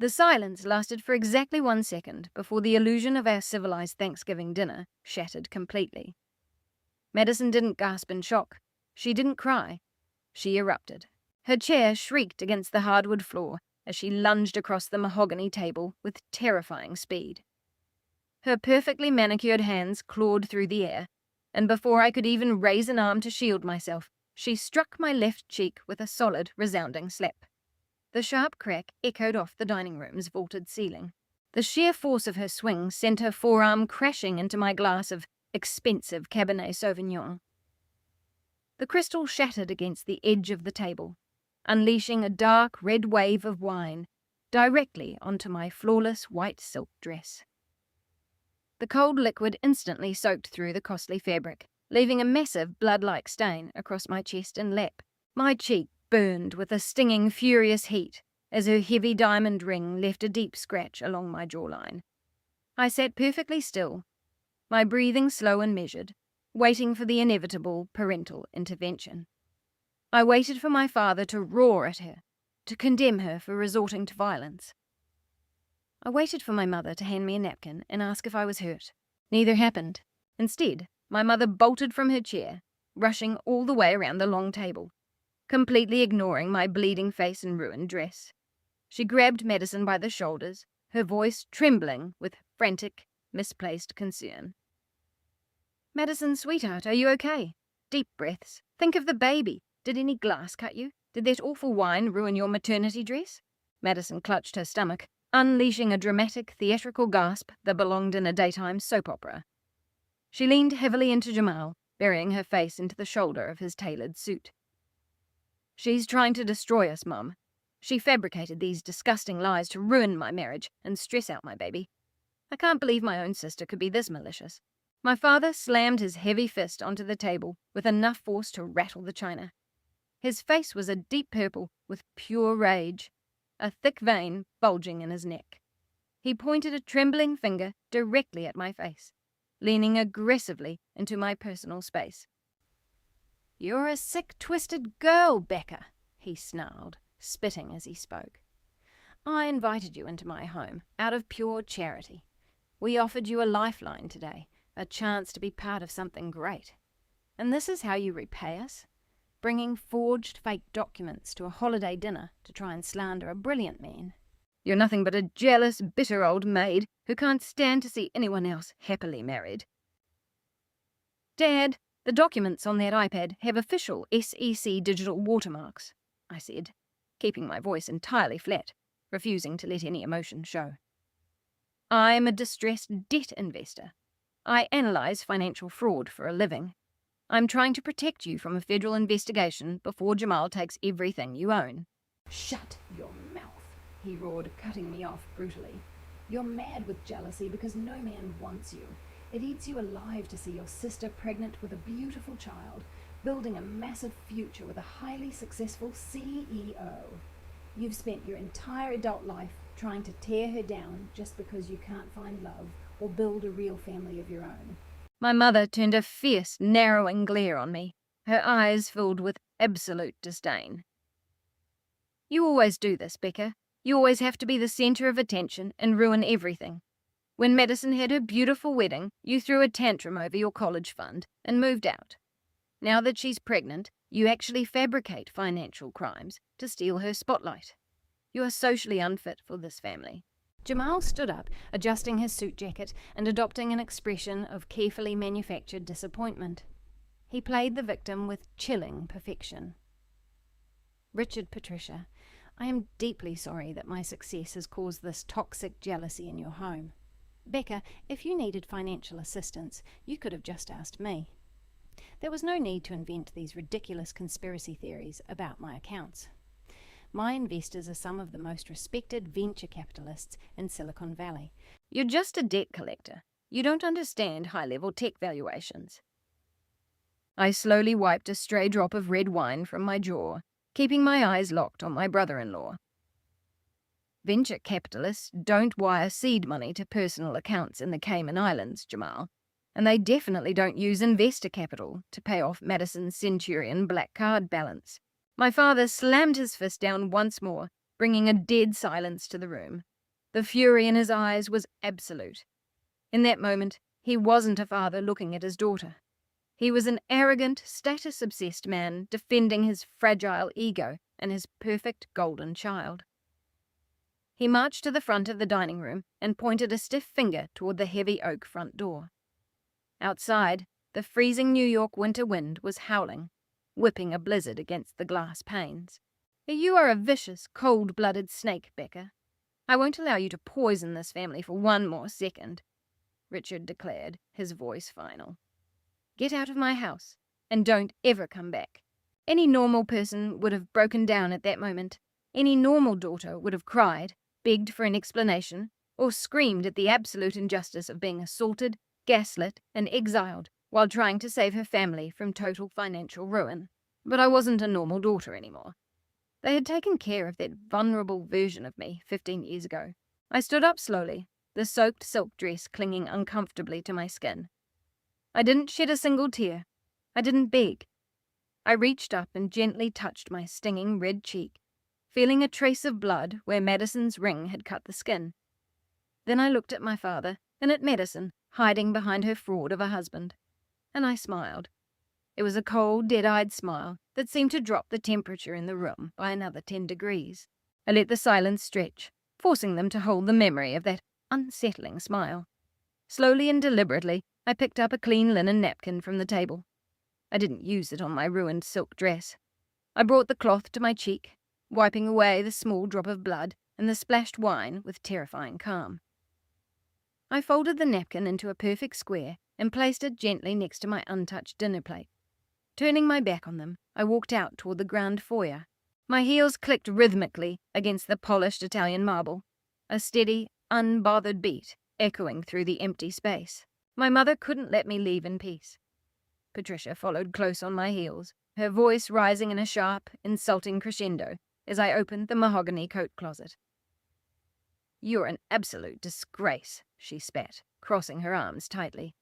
The silence lasted for exactly 1 second before the illusion of our civilized Thanksgiving dinner shattered completely. Madison didn't gasp in shock. She didn't cry. She erupted. Her chair shrieked against the hardwood floor as she lunged across the mahogany table with terrifying speed. Her perfectly manicured hands clawed through the air, and before I could even raise an arm to shield myself, she struck my left cheek with a solid, resounding slap. The sharp crack echoed off the dining room's vaulted ceiling. The sheer force of her swing sent her forearm crashing into my glass of expensive Cabernet Sauvignon. The crystal shattered against the edge of the table, unleashing a dark red wave of wine directly onto my flawless white silk dress. The cold liquid instantly soaked through the costly fabric, leaving a massive blood-like stain across my chest and lap. My cheek burned with a stinging, furious heat as her heavy diamond ring left a deep scratch along my jawline. I sat perfectly still, my breathing slow and measured, waiting for the inevitable parental intervention. I waited for my father to roar at her, to condemn her for resorting to violence. I waited for my mother to hand me a napkin and ask if I was hurt. Neither happened. Instead, my mother bolted from her chair, rushing all the way around the long table, completely ignoring my bleeding face and ruined dress. She grabbed Madison by the shoulders, her voice trembling with frantic, misplaced concern. "Madison, sweetheart, are you okay? Deep breaths. Think of the baby. Did any glass cut you? Did that awful wine ruin your maternity dress?" Madison clutched her stomach, unleashing a dramatic, theatrical gasp that belonged in a daytime soap opera. She leaned heavily into Jamal, burying her face into the shoulder of his tailored suit. "She's trying to destroy us, Mum. She fabricated these disgusting lies to ruin my marriage and stress out my baby. I can't believe my own sister could be this malicious." My father slammed his heavy fist onto the table with enough force to rattle the china. His face was a deep purple with pure rage, a thick vein bulging in his neck. He pointed a trembling finger directly at my face, leaning aggressively into my personal space. "You're a sick, twisted girl, Becca," he snarled, spitting as he spoke. "I invited you into my home out of pure charity. We offered you a lifeline today, a chance to be part of something great. And this is how you repay us? Bringing forged fake documents to a holiday dinner to try and slander a brilliant man. You're nothing but a jealous, bitter old maid who can't stand to see anyone else happily married." "Dad, the documents on that iPad have official SEC digital watermarks," I said, keeping my voice entirely flat, refusing to let any emotion show. "I'm a distressed debt investor. I analyze financial fraud for a living. I'm trying to protect you from a federal investigation before Jamal takes everything you own." "Shut your mouth," he roared, cutting me off brutally. "You're mad with jealousy because no man wants you. It eats you alive to see your sister pregnant with a beautiful child, building a massive future with a highly successful CEO. You've spent your entire adult life trying to tear her down just because you can't find love or build a real family of your own." My mother turned a fierce, narrowing glare on me, her eyes filled with absolute disdain. "You always do this, Becca. You always have to be the center of attention and ruin everything. When Madison had her beautiful wedding, you threw a tantrum over your college fund and moved out. Now that she's pregnant, you actually fabricate financial crimes to steal her spotlight. You are socially unfit for this family." Jamal stood up, adjusting his suit jacket and adopting an expression of carefully manufactured disappointment. He played the victim with chilling perfection. "Richard, Patricia, I am deeply sorry that my success has caused this toxic jealousy in your home. Becca, if you needed financial assistance, you could have just asked me. There was no need to invent these ridiculous conspiracy theories about my accounts. My investors are some of the most respected venture capitalists in Silicon Valley. You're just a debt collector. You don't understand high-level tech valuations." I slowly wiped a stray drop of red wine from my jaw, keeping my eyes locked on my brother-in-law. "Venture capitalists don't wire seed money to personal accounts in the Cayman Islands, Jamal, and they definitely don't use investor capital to pay off Madison's Centurion black card balance." My father slammed his fist down once more, bringing a dead silence to the room. The fury in his eyes was absolute. In that moment, he wasn't a father looking at his daughter. He was an arrogant, status-obsessed man defending his fragile ego and his perfect golden child. He marched to the front of the dining room and pointed a stiff finger toward the heavy oak front door. Outside, the freezing New York winter wind was howling, whipping a blizzard against the glass panes. "You are a vicious, cold-blooded snake, Becca. I won't allow you to poison this family for one more second," Richard declared, his voice final. "Get out of my house, and don't ever come back." Any normal person would have broken down at that moment. Any normal daughter would have cried, begged for an explanation, or screamed at the absolute injustice of being assaulted, gaslit, and exiled while trying to save her family from total financial ruin. But I wasn't a normal daughter anymore. They had taken care of that vulnerable version of me 15 years ago. I stood up slowly, the soaked silk dress clinging uncomfortably to my skin. I didn't shed a single tear. I didn't beg. I reached up and gently touched my stinging red cheek, feeling a trace of blood where Madison's ring had cut the skin. Then I looked at my father and at Madison, hiding behind her fraud of a husband, and I smiled. It was a cold, dead-eyed smile that seemed to drop the temperature in the room by another 10 degrees. I let the silence stretch, forcing them to hold the memory of that unsettling smile. Slowly and deliberately, I picked up a clean linen napkin from the table. I didn't use it on my ruined silk dress. I brought the cloth to my cheek, wiping away the small drop of blood and the splashed wine with terrifying calm. I folded the napkin into a perfect square and placed it gently next to my untouched dinner plate. Turning my back on them, I walked out toward the ground foyer. My heels clicked rhythmically against the polished Italian marble, a steady, unbothered beat echoing through the empty space. My mother couldn't let me leave in peace. Patricia followed close on my heels, her voice rising in a sharp, insulting crescendo as I opened the mahogany coat closet. "You're an absolute disgrace," she spat, crossing her arms tightly.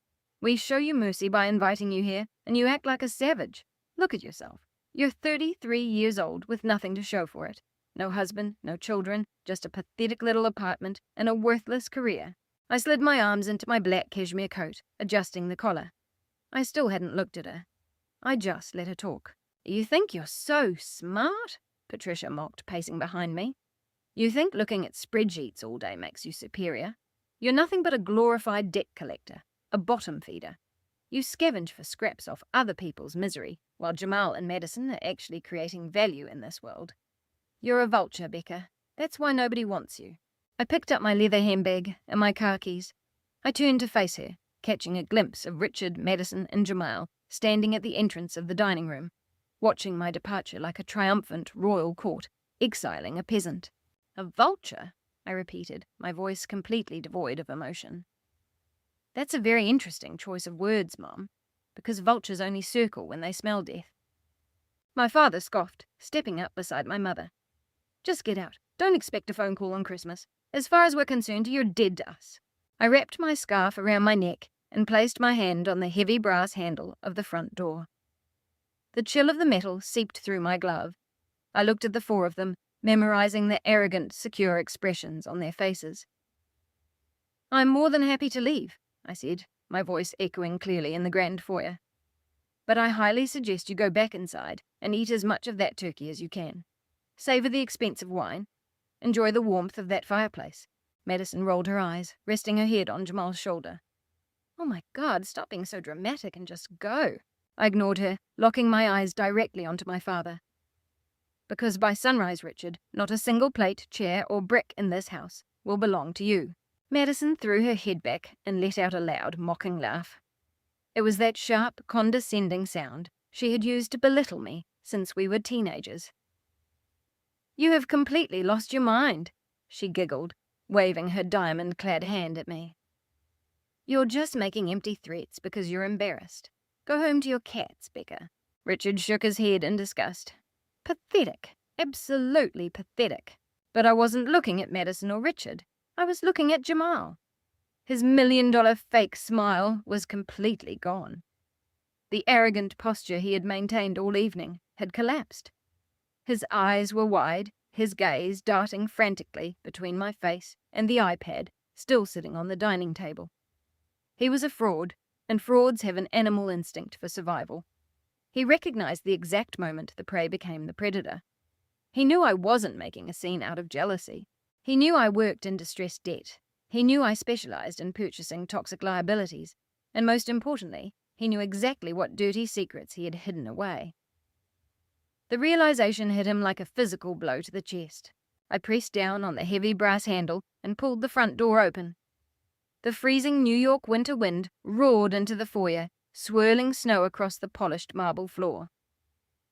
"We show you mercy by inviting you here, and you act like a savage. Look at yourself. You're 33 years old with nothing to show for it. No husband, no children, just a pathetic little apartment and a worthless career." I slid my arms into my black cashmere coat, adjusting the collar. I still hadn't looked at her. I just let her talk. "You think you're so smart?" Patricia mocked, pacing behind me. "You think looking at spreadsheets all day makes you superior? You're nothing but a glorified debt collector, a bottom feeder. You scavenge for scraps off other people's misery, while Jamal and Madison are actually creating value in this world. You're a vulture, Becca. That's why nobody wants you." I picked up my leather handbag and my car keys. I turned to face her, catching a glimpse of Richard, Madison, and Jamal standing at the entrance of the dining room, watching my departure like a triumphant royal court, exiling a peasant. "A vulture?" I repeated, my voice completely devoid of emotion. "That's a very interesting choice of words, Mom, because vultures only circle when they smell death." My father scoffed, stepping up beside my mother. "Just get out. Don't expect a phone call on Christmas. As far as we're concerned, you're dead to us." I wrapped my scarf around my neck and placed my hand on the heavy brass handle of the front door. The chill of the metal seeped through my glove. I looked at the four of them, memorizing the arrogant, secure expressions on their faces. "I'm more than happy to leave," I said, my voice echoing clearly in the grand foyer. "But I highly suggest you go back inside and eat as much of that turkey as you can. Savor the expensive wine. Enjoy the warmth of that fireplace." Madison rolled her eyes, resting her head on Jamal's shoulder. "Oh my God, stop being so dramatic and just go." I ignored her, locking my eyes directly onto my father. "Because by sunrise, Richard, not a single plate, chair, or brick in this house will belong to you." Madison threw her head back and let out a loud, mocking laugh. It was that sharp, condescending sound she had used to belittle me since we were teenagers. "You have completely lost your mind," she giggled, waving her diamond-clad hand at me. "You're just making empty threats because you're embarrassed. Go home to your cats, Becca." Richard shook his head in disgust. Pathetic. Absolutely pathetic. But I wasn't looking at Madison or Richard. I was looking at Jamal. His $1,000,000 fake smile was completely gone. The arrogant posture he had maintained all evening had collapsed. His eyes were wide, his gaze darting frantically between my face and the iPad still sitting on the dining table. He was a fraud, and frauds have an animal instinct for survival. He recognized the exact moment the prey became the predator. He knew I wasn't making a scene out of jealousy. He knew I worked in distressed debt. He knew I specialized in purchasing toxic liabilities. And most importantly, he knew exactly what dirty secrets he had hidden away. The realization hit him like a physical blow to the chest. I pressed down on the heavy brass handle and pulled the front door open. The freezing New York winter wind roared into the foyer, swirling snow across the polished marble floor.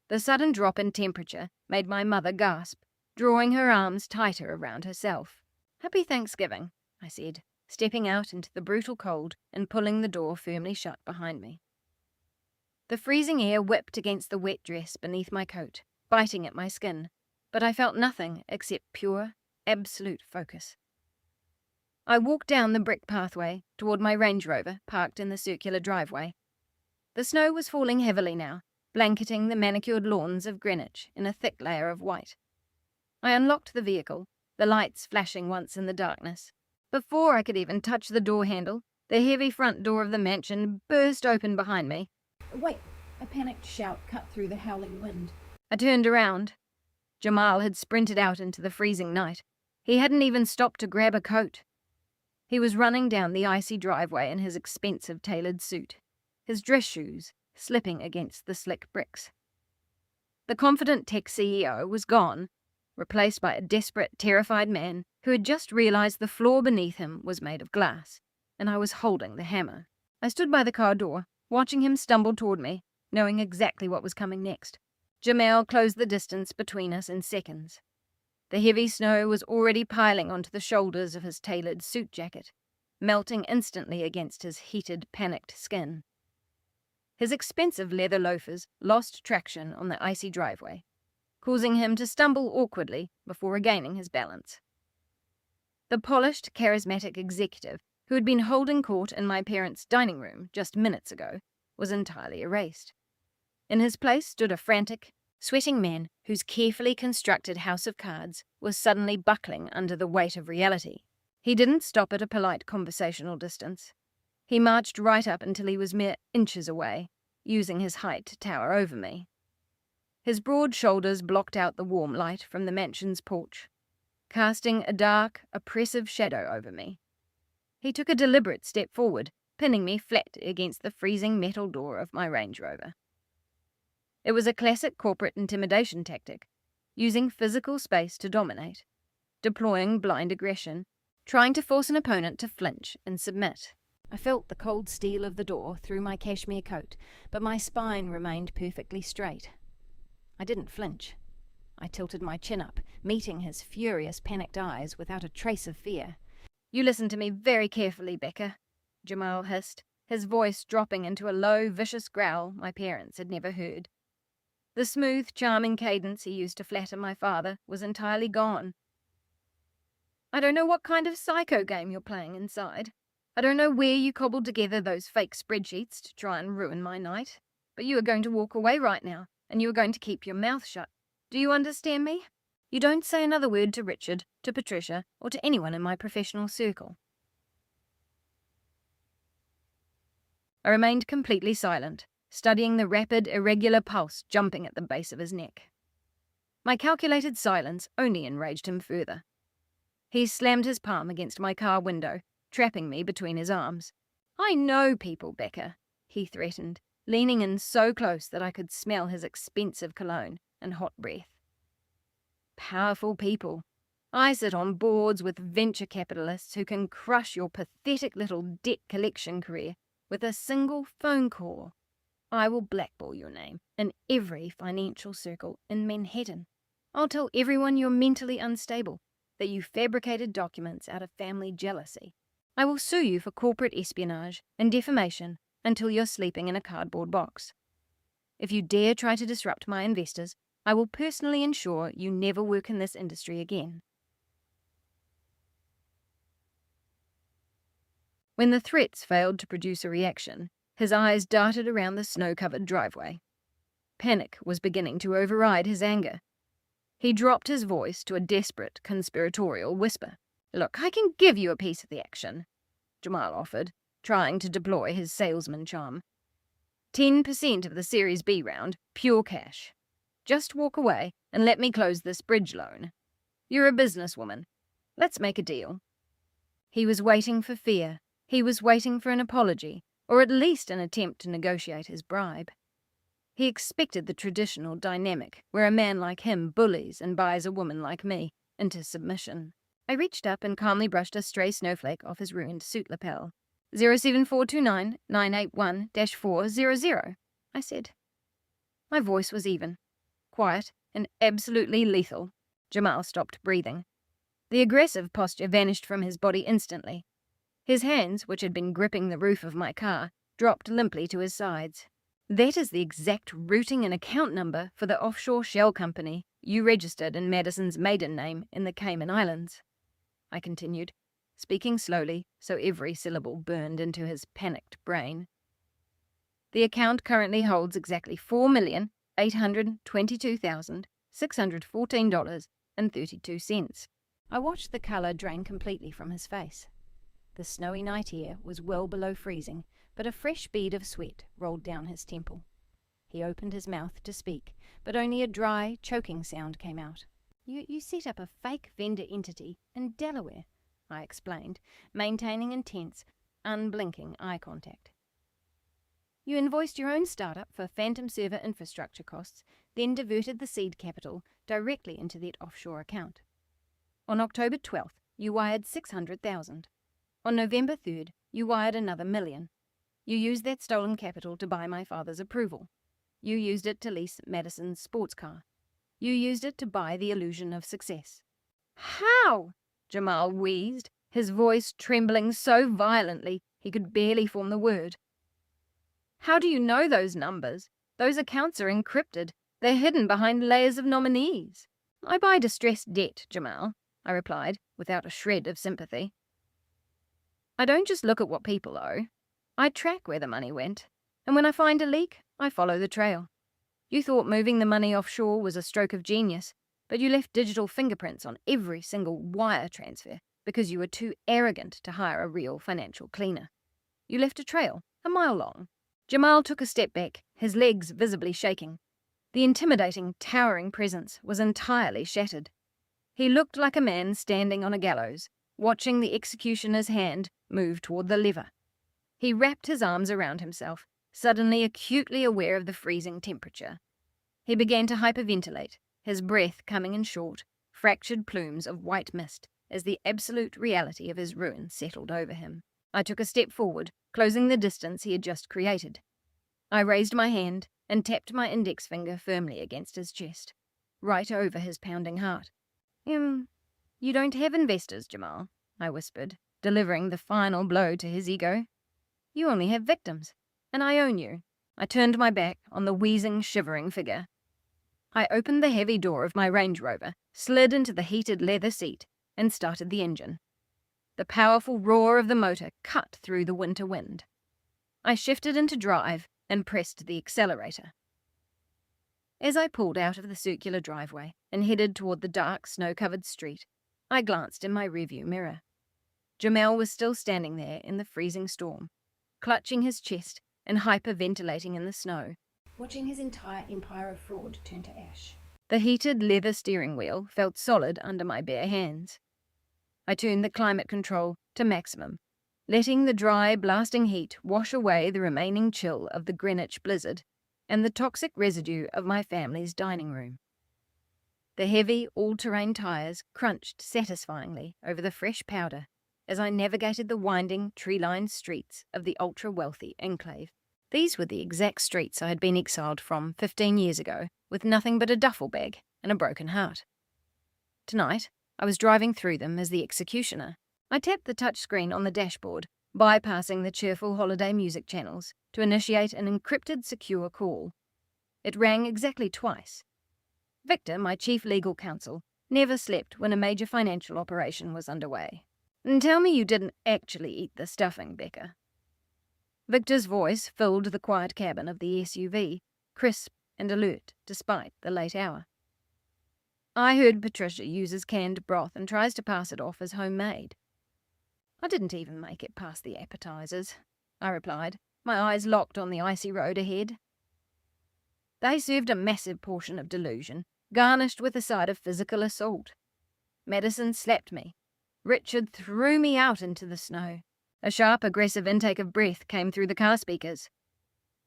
The sudden drop in temperature made my mother gasp, drawing her arms tighter around herself. "Happy Thanksgiving," I said, stepping out into the brutal cold and pulling the door firmly shut behind me. The freezing air whipped against the wet dress beneath my coat, biting at my skin, but I felt nothing except pure, absolute focus. I walked down the brick pathway toward my Range Rover parked in the circular driveway. The snow was falling heavily now, blanketing the manicured lawns of Greenwich in a thick layer of white. I unlocked the vehicle, the lights flashing once in the darkness. Before I could even touch the door handle, the heavy front door of the mansion burst open behind me. "Wait!" A panicked shout cut through the howling wind. I turned around. Jamal had sprinted out into the freezing night. He hadn't even stopped to grab a coat. He was running down the icy driveway in his expensive tailored suit, his dress shoes slipping against the slick bricks. The confident tech CEO was gone, replaced by a desperate, terrified man who had just realized the floor beneath him was made of glass, and I was holding the hammer. I stood by the car door, watching him stumble toward me, knowing exactly what was coming next. Jamal closed the distance between us in seconds. The heavy snow was already piling onto the shoulders of his tailored suit jacket, melting instantly against his heated, panicked skin. His expensive leather loafers lost traction on the icy driveway, causing him to stumble awkwardly before regaining his balance. The polished, charismatic executive who had been holding court in my parents' dining room just minutes ago was entirely erased. In his place stood a frantic, sweating man whose carefully constructed house of cards was suddenly buckling under the weight of reality. He didn't stop at a polite conversational distance. He marched right up until he was mere inches away, using his height to tower over me. His broad shoulders blocked out the warm light from the mansion's porch, casting a dark, oppressive shadow over me. He took a deliberate step forward, pinning me flat against the freezing metal door of my Range Rover. It was a classic corporate intimidation tactic, using physical space to dominate, deploying blind aggression, trying to force an opponent to flinch and submit. I felt the cold steel of the door through my cashmere coat, but my spine remained perfectly straight. I didn't flinch. I tilted my chin up, meeting his furious, panicked eyes without a trace of fear. "You listen to me very carefully, Becca," Jamal hissed, his voice dropping into a low, vicious growl my parents had never heard. The smooth, charming cadence he used to flatter my father was entirely gone. "I don't know what kind of psycho game you're playing inside. I don't know where you cobbled together those fake spreadsheets to try and ruin my night, but you are going to walk away right now, and you are going to keep your mouth shut. Do you understand me? You don't say another word to Richard, to Patricia, or to anyone in my professional circle." I remained completely silent, studying the rapid, irregular pulse jumping at the base of his neck. My calculated silence only enraged him further. He slammed his palm against my car window, trapping me between his arms. "I know people, Becca," he threatened, leaning in so close that I could smell his expensive cologne and hot breath. "Powerful people. I sit on boards with venture capitalists who can crush your pathetic little debt collection career with a single phone call. I will blackball your name in every financial circle in Manhattan. I'll tell everyone you're mentally unstable, that you fabricated documents out of family jealousy. I will sue you for corporate espionage and defamation until you're sleeping in a cardboard box. If you dare try to disrupt my investors, I will personally ensure you never work in this industry again." When the threats failed to produce a reaction, his eyes darted around the snow-covered driveway. Panic was beginning to override his anger. He dropped his voice to a desperate conspiratorial whisper. "Look, I can give you a piece of the action," Jamal offered, trying to deploy his salesman charm. 10% of the Series B round, pure cash. Just walk away and let me close this bridge loan. You're a businesswoman. Let's make a deal." He was waiting for fear. He was waiting for an apology, or at least an attempt to negotiate his bribe. He expected the traditional dynamic, where a man like him bullies and buys a woman like me into submission. I reached up and calmly brushed a stray snowflake off his ruined suit lapel. 07429-981-400, I said. My voice was even, quiet, and absolutely lethal. Jamal stopped breathing. The aggressive posture vanished from his body instantly. His hands, which had been gripping the roof of my car, dropped limply to his sides. "That is the exact routing and account number for the offshore shell company you registered in Madison's maiden name in the Cayman Islands," I continued, speaking slowly so every syllable burned into his panicked brain. "The account currently holds exactly $4,822,614.32. I watched the colour drain completely from his face. The snowy night air was well below freezing, but a fresh bead of sweat rolled down his temple. He opened his mouth to speak, but only a dry, choking sound came out. You set up a fake vendor entity in Delaware," I explained, maintaining intense, unblinking eye contact. "You invoiced your own startup for phantom server infrastructure costs, then diverted the seed capital directly into that offshore account. On October 12th, you wired $600,000. On November 3rd, you wired another $1 million. You used that stolen capital to buy my father's approval. You used it to lease Madison's sports car. You used it to buy the illusion of success." "How?" Jamal wheezed, his voice trembling so violently he could barely form the word. "How do you know those numbers? Those accounts are encrypted. They're hidden behind layers of nominees." "I buy distressed debt, Jamal," I replied, without a shred of sympathy. "I don't just look at what people owe. I track where the money went, and when I find a leak, I follow the trail. You thought moving the money offshore was a stroke of genius, but you left digital fingerprints on every single wire transfer because you were too arrogant to hire a real financial cleaner. You left a trail, a mile long." Jamal took a step back, his legs visibly shaking. The intimidating, towering presence was entirely shattered. He looked like a man standing on a gallows, watching the executioner's hand move toward the lever. He wrapped his arms around himself, suddenly acutely aware of the freezing temperature. He began to hyperventilate, his breath coming in short, fractured plumes of white mist as the absolute reality of his ruin settled over him. I took a step forward, closing the distance he had just created. I raised my hand and tapped my index finger firmly against his chest, right over his pounding heart. You don't have investors, Jamal," I whispered, delivering the final blow to his ego. "You only have victims, and I own you." I turned my back on the wheezing, shivering figure. I opened the heavy door of my Range Rover, slid into the heated leather seat, and started the engine. The powerful roar of the motor cut through the winter wind. I shifted into drive and pressed the accelerator. As I pulled out of the circular driveway and headed toward the dark, snow-covered street, I glanced in my rearview mirror. Jamal was still standing there in the freezing storm, clutching his chest and hyperventilating in the snow, watching his entire empire of fraud turn to ash. The heated leather steering wheel felt solid under my bare hands. I turned the climate control to maximum, letting the dry, blasting heat wash away the remaining chill of the Greenwich blizzard and the toxic residue of my family's dining room. The heavy, all-terrain tires crunched satisfyingly over the fresh powder as I navigated the winding, tree-lined streets of the ultra-wealthy enclave. These were the exact streets I had been exiled from 15 years ago, with nothing but a duffel bag and a broken heart. Tonight, I was driving through them as the executioner. I tapped the touchscreen on the dashboard, bypassing the cheerful holiday music channels, to initiate an encrypted secure call. It rang exactly twice. Victor, my chief legal counsel, never slept when a major financial operation was underway. "And tell me you didn't actually eat the stuffing, Becca." Victor's voice filled the quiet cabin of the SUV, crisp and alert despite the late hour. I heard Patricia uses canned broth and tries to pass it off as homemade. I didn't even make it past the appetizers, I replied, my eyes locked on the icy road ahead. They served a massive portion of delusion, garnished with a side of physical assault. Madison slapped me. Richard threw me out into the snow. A sharp, aggressive intake of breath came through the car speakers.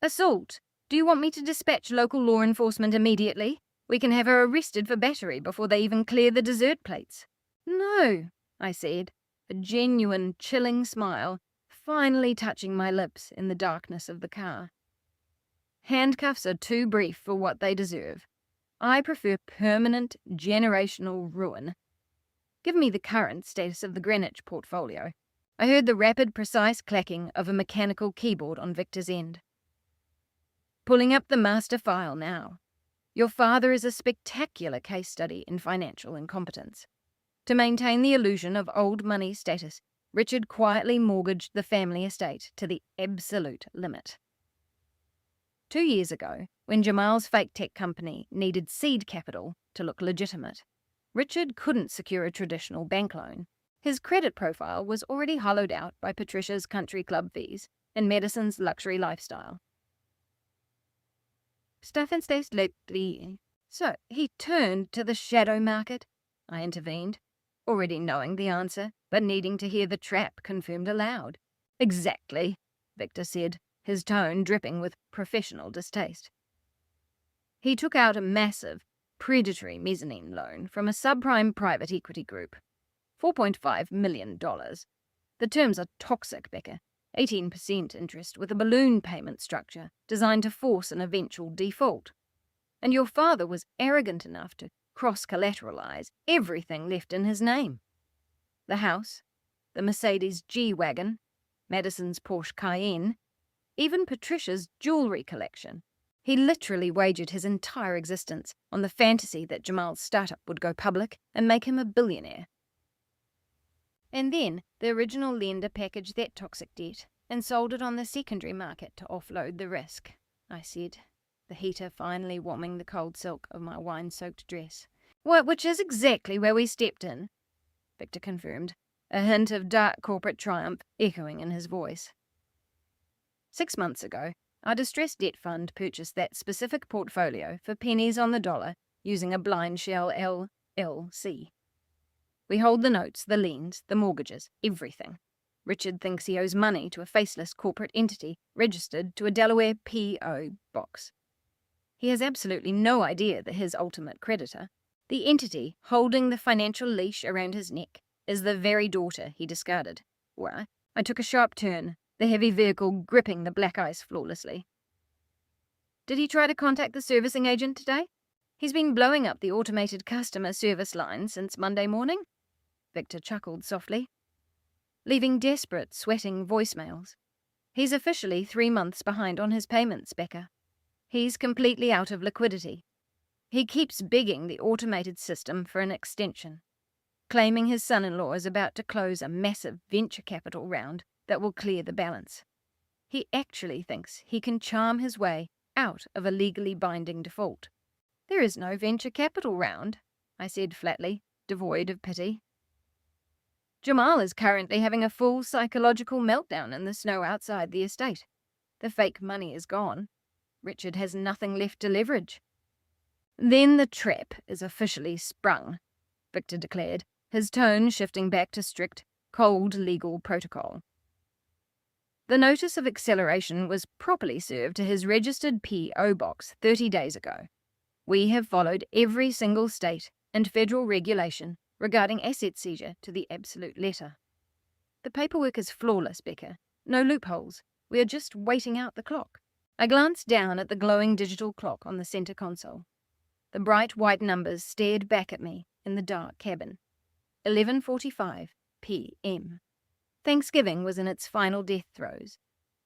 Assault! Do you want me to dispatch local law enforcement immediately? We can have her arrested for battery before they even clear the dessert plates. No, I said, a genuine, chilling smile finally touching my lips in the darkness of the car. Handcuffs are too brief for what they deserve. I prefer permanent, generational ruin. Give me the current status of the Greenwich portfolio. I heard the rapid, precise clacking of a mechanical keyboard on Victor's end. Pulling up the master file now. Your father is a spectacular case study in financial incompetence. To maintain the illusion of old money status, Richard quietly mortgaged the family estate to the absolute limit. 2 years ago, when Jamal's fake tech company needed seed capital to look legitimate, Richard couldn't secure a traditional bank loan. His credit profile was already hollowed out by Patricia's country club fees and Madison's luxury lifestyle. Stefan stays lately. So he turned to the shadow market, I intervened, already knowing the answer, but needing to hear the trap confirmed aloud. Exactly, Victor said, his tone dripping with professional distaste. He took out a massive, predatory mezzanine loan from a subprime private equity group. $4.5 million. The terms are toxic, Becker. 18% interest with a balloon payment structure designed to force an eventual default. And your father was arrogant enough to cross-collateralize everything left in his name. The house, the Mercedes G-Wagon, Madison's Porsche Cayenne, even Patricia's jewelry collection. He literally wagered his entire existence on the fantasy that Jamal's startup would go public and make him a billionaire. And then the original lender packaged that toxic debt and sold it on the secondary market to offload the risk, I said, the heater finally warming the cold silk of my wine-soaked dress. Which is exactly where we stepped in, Victor confirmed, a hint of dark corporate triumph echoing in his voice. 6 months ago, our distressed debt fund purchased that specific portfolio for pennies on the dollar using a blind shell LLC. We hold the notes, the liens, the mortgages, everything. Richard thinks he owes money to a faceless corporate entity registered to a Delaware P.O. box. He has absolutely no idea that his ultimate creditor, the entity holding the financial leash around his neck, is the very daughter he discarded. Where I took a sharp turn, the heavy vehicle gripping the black ice flawlessly. Did he try to contact the servicing agent today? He's been blowing up the automated customer service line since Monday morning. Victor chuckled softly, leaving desperate, sweating voicemails. He's officially 3 months behind on his payments, Becker. He's completely out of liquidity. He keeps begging the automated system for an extension, claiming his son-in-law is about to close a massive venture capital round that will clear the balance. He actually thinks he can charm his way out of a legally binding default. There is no venture capital round, I said flatly, devoid of pity. Jamal is currently having a full psychological meltdown in the snow outside the estate. The fake money is gone. Richard has nothing left to leverage. Then the trap is officially sprung, Victor declared, his tone shifting back to strict, cold legal protocol. The notice of acceleration was properly served to his registered P.O. box 30 days ago. We have followed every single state and federal regulation regarding asset seizure to the absolute letter. The paperwork is flawless, Becker. No loopholes. We are just waiting out the clock. I glanced down at the glowing digital clock on the center console. The bright white numbers stared back at me in the dark cabin. 11:45 p.m. Thanksgiving was in its final death throes.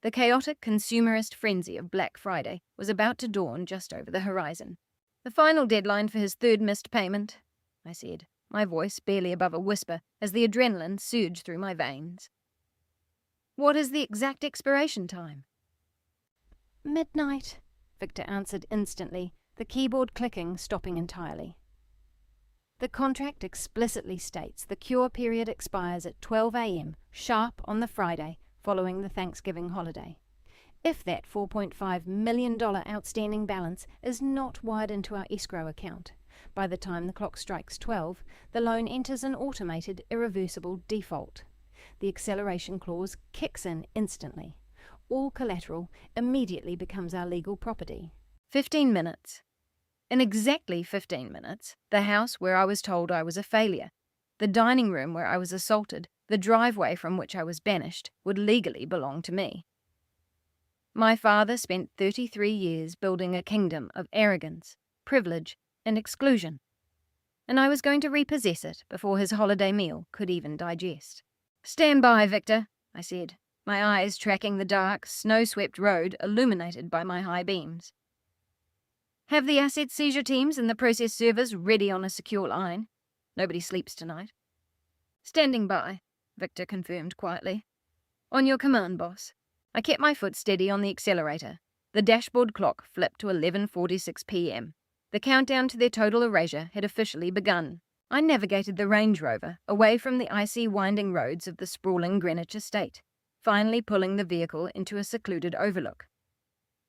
The chaotic consumerist frenzy of Black Friday was about to dawn just over the horizon. The final deadline for his third missed payment, I said, my voice barely above a whisper as the adrenaline surged through my veins. What is the exact expiration time? Midnight, Victor answered instantly, the keyboard clicking stopping entirely. The contract explicitly states the cure period expires at 12 a.m. sharp on the Friday following the Thanksgiving holiday. If that $4.5 million outstanding balance is not wired into our escrow account, by the time the clock strikes 12, the loan enters an automated, irreversible default. The acceleration clause kicks in instantly. All collateral immediately becomes our legal property. 15 minutes. In exactly 15 minutes, the house where I was told I was a failure, the dining room where I was assaulted, the driveway from which I was banished, would legally belong to me. My father spent 33 years building a kingdom of arrogance, privilege, and exclusion, and I was going to repossess it before his holiday meal could even digest. "Stand by, Victor," I said, my eyes tracking the dark, snow-swept road illuminated by my high beams. "Have the asset seizure teams and the process servers ready on a secure line. Nobody sleeps tonight." "Standing by," Victor confirmed quietly. "On your command, boss." I kept my foot steady on the accelerator. The dashboard clock flipped to 11:46 p.m. The countdown to their total erasure had officially begun. I navigated the Range Rover away from the icy winding roads of the sprawling Greenwich estate, finally pulling the vehicle into a secluded overlook.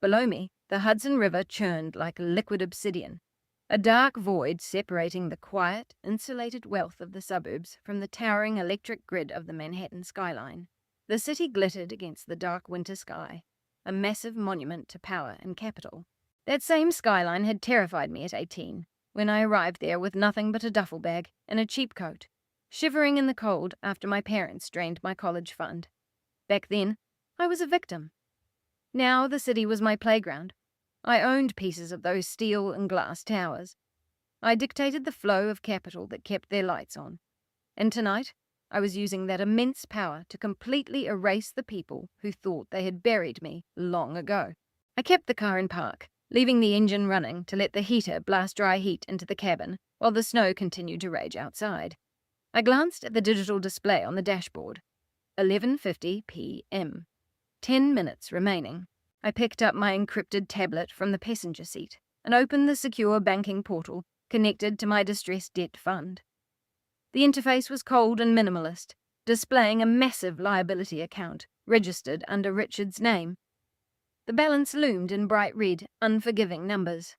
Below me, the Hudson River churned like liquid obsidian, a dark void separating the quiet, insulated wealth of the suburbs from the towering electric grid of the Manhattan skyline. The city glittered against the dark winter sky, a massive monument to power and capital. That same skyline had terrified me at 18, when I arrived there with nothing but a duffel bag and a cheap coat, shivering in the cold after my parents drained my college fund. Back then, I was a victim. Now the city was my playground. I owned pieces of those steel and glass towers. I dictated the flow of capital that kept their lights on. And tonight, I was using that immense power to completely erase the people who thought they had buried me long ago. I kept the car in park, leaving the engine running to let the heater blast dry heat into the cabin while the snow continued to rage outside. I glanced at the digital display on the dashboard. 11:50 p.m. 10 minutes remaining. I picked up my encrypted tablet from the passenger seat and opened the secure banking portal connected to my distressed debt fund. The interface was cold and minimalist, displaying a massive liability account registered under Richard's name. The balance loomed in bright red, unforgiving numbers.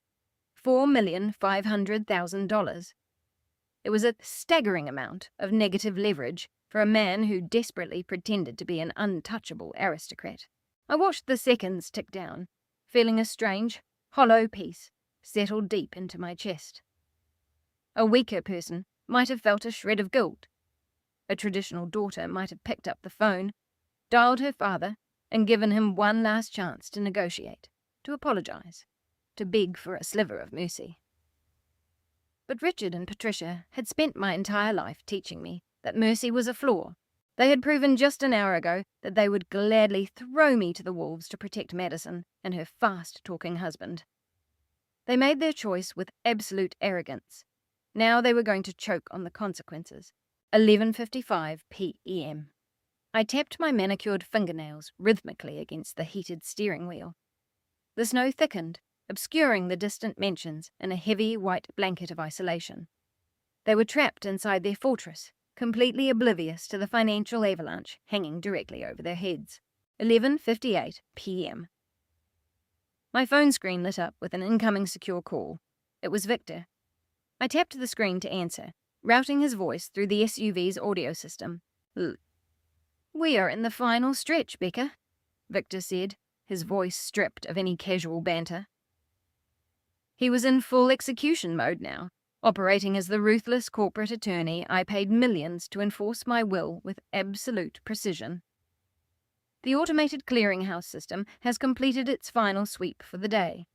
$4,500,000. It was a staggering amount of negative leverage for a man who desperately pretended to be an untouchable aristocrat. I watched the seconds tick down, feeling a strange, hollow peace settle deep into my chest. A weaker person might have felt a shred of guilt. A traditional daughter might have picked up the phone, dialed her father, and given him one last chance to negotiate, to apologize, to beg for a sliver of mercy. But Richard and Patricia had spent my entire life teaching me that mercy was a flaw. They had proven just an hour ago that they would gladly throw me to the wolves to protect Madison and her fast-talking husband. They made their choice with absolute arrogance. Now they were going to choke on the consequences. 11:55 p.m. I tapped my manicured fingernails rhythmically against the heated steering wheel. The snow thickened, obscuring the distant mansions in a heavy white blanket of isolation. They were trapped inside their fortress, completely oblivious to the financial avalanche hanging directly over their heads. 11:58 p.m. My phone screen lit up with an incoming secure call. It was Victor. I tapped the screen to answer, routing his voice through the SUV's audio system. "We are in the final stretch, Becca," Victor said, his voice stripped of any casual banter. He was in full execution mode now, operating as the ruthless corporate attorney I paid millions to enforce my will with absolute precision. The automated clearinghouse system has completed its final sweep for the day.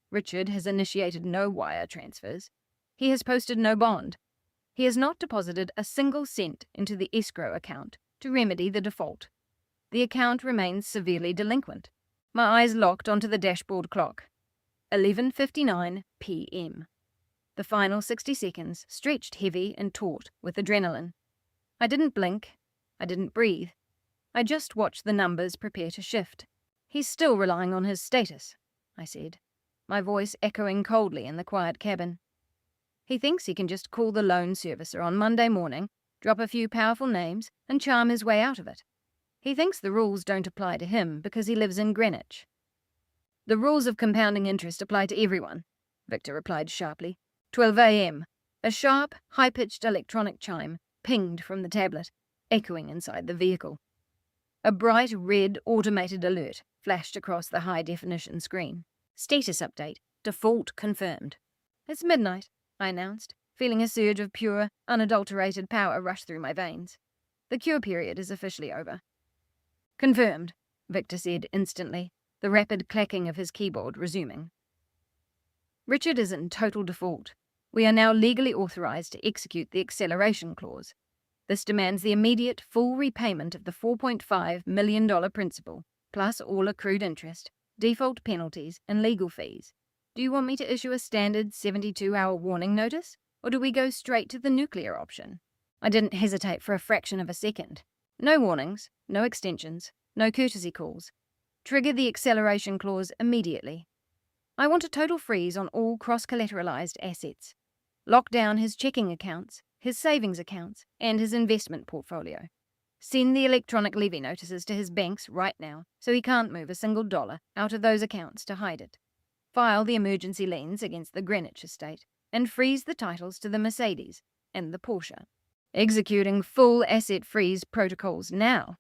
Richard has initiated no wire transfers. He has posted no bond. He has not deposited a single cent into the escrow account to remedy the default. The account remains severely delinquent. My eyes locked onto the dashboard clock. 11:59 p.m. The final 60 seconds stretched heavy and taut with adrenaline. I didn't blink. I didn't breathe. I just watched the numbers prepare to shift. "He's still relying on his status," I said, my voice echoing coldly in the quiet cabin. He thinks he can just call the loan servicer on Monday morning, drop a few powerful names, and charm his way out of it. He thinks the rules don't apply to him because he lives in Greenwich. The rules of compounding interest apply to everyone, Victor replied sharply. 12 a.m. A sharp, high-pitched electronic chime pinged from the tablet, echoing inside the vehicle. A bright red automated alert flashed across the high-definition screen. Status update. Default confirmed. It's midnight, I announced, feeling a surge of pure, unadulterated power rush through my veins. The cure period is officially over. Confirmed, Victor said instantly, the rapid clacking of his keyboard resuming. Richard is in total default. We are now legally authorized to execute the acceleration clause. This demands the immediate full repayment of the $4.5 million principal, plus all accrued interest, default penalties, and legal fees. Do you want me to issue a standard 72-hour warning notice, or do we go straight to the nuclear option? I didn't hesitate for a fraction of a second. No warnings, no extensions, no courtesy calls. Trigger the acceleration clause immediately. I want a total freeze on all cross-collateralized assets. Lock down his checking accounts, his savings accounts, and his investment portfolio. Send the electronic levy notices to his banks right now so he can't move a single dollar out of those accounts to hide it. File the emergency liens against the Greenwich estate and freeze the titles to the Mercedes and the Porsche. Executing full asset freeze protocols now,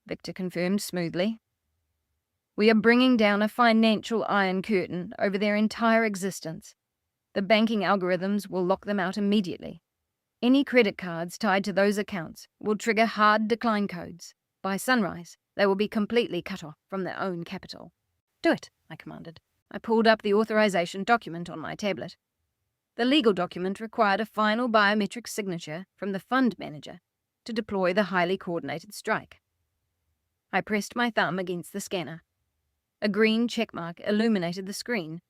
Victor confirmed smoothly. We are bringing down a financial iron curtain over their entire existence. The banking algorithms will lock them out immediately. Any credit cards tied to those accounts will trigger hard decline codes. By sunrise, they will be completely cut off from their own capital. Do it, I commanded. I pulled up the authorization document on my tablet. The legal document required a final biometric signature from the fund manager to deploy the highly coordinated strike. I pressed my thumb against the scanner. A green checkmark illuminated the screen,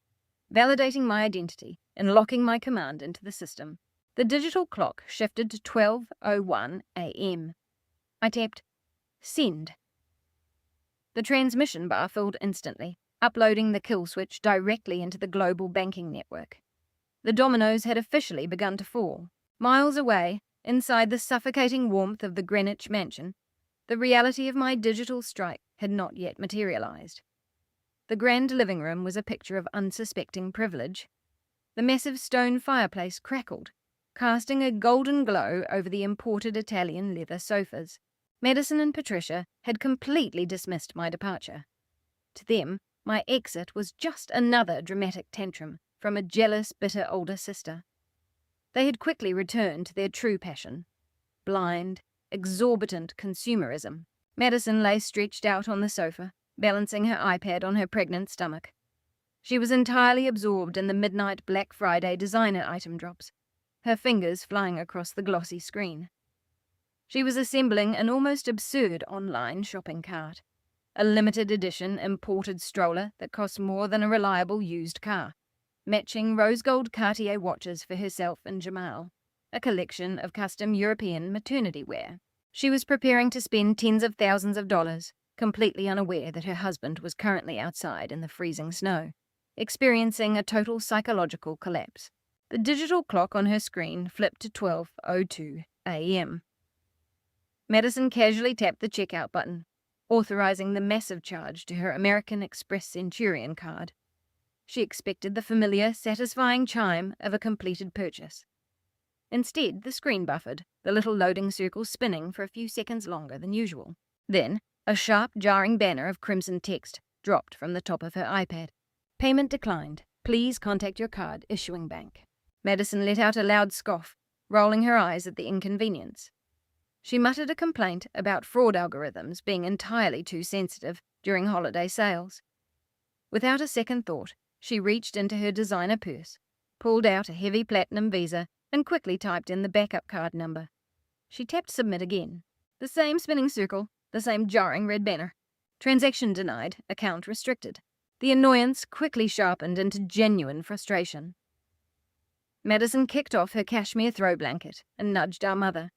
validating my identity and locking my command into the system. The digital clock shifted to 12:01 a.m. I tapped Send. The transmission bar filled instantly, uploading the kill switch directly into the global banking network. The dominoes had officially begun to fall. Miles away, inside the suffocating warmth of the Greenwich mansion, the reality of my digital strike had not yet materialized. The grand living room was a picture of unsuspecting privilege. The massive stone fireplace crackled, casting a golden glow over the imported Italian leather sofas. Madison and Patricia had completely dismissed my departure. To them, my exit was just another dramatic tantrum from a jealous, bitter older sister. They had quickly returned to their true passion: blind, exorbitant consumerism. Madison lay stretched out on the sofa, balancing her iPad on her pregnant stomach. She was entirely absorbed in the midnight Black Friday designer item drops, her fingers flying across the glossy screen. She was assembling an almost absurd online shopping cart, a limited edition imported stroller that cost more than a reliable used car, matching rose gold Cartier watches for herself and Jamal, a collection of custom European maternity wear. She was preparing to spend tens of thousands of dollars, completely unaware that her husband was currently outside in the freezing snow, experiencing a total psychological collapse. The digital clock on her screen flipped to 12:02 a.m. Madison casually tapped the checkout button, authorizing the massive charge to her American Express Centurion card. She expected the familiar, satisfying chime of a completed purchase. Instead, the screen buffered, the little loading circle spinning for a few seconds longer than usual. Then, a sharp, jarring banner of crimson text dropped from the top of her iPad. Payment declined. Please contact your card issuing bank. Madison let out a loud scoff, rolling her eyes at the inconvenience. She muttered a complaint about fraud algorithms being entirely too sensitive during holiday sales. Without a second thought, she reached into her designer purse, pulled out a heavy platinum Visa, and quickly typed in the backup card number. She tapped submit again. The same spinning circle, the same jarring red banner. Transaction denied, account restricted. The annoyance quickly sharpened into genuine frustration. Madison kicked off her cashmere throw blanket and nudged our mother.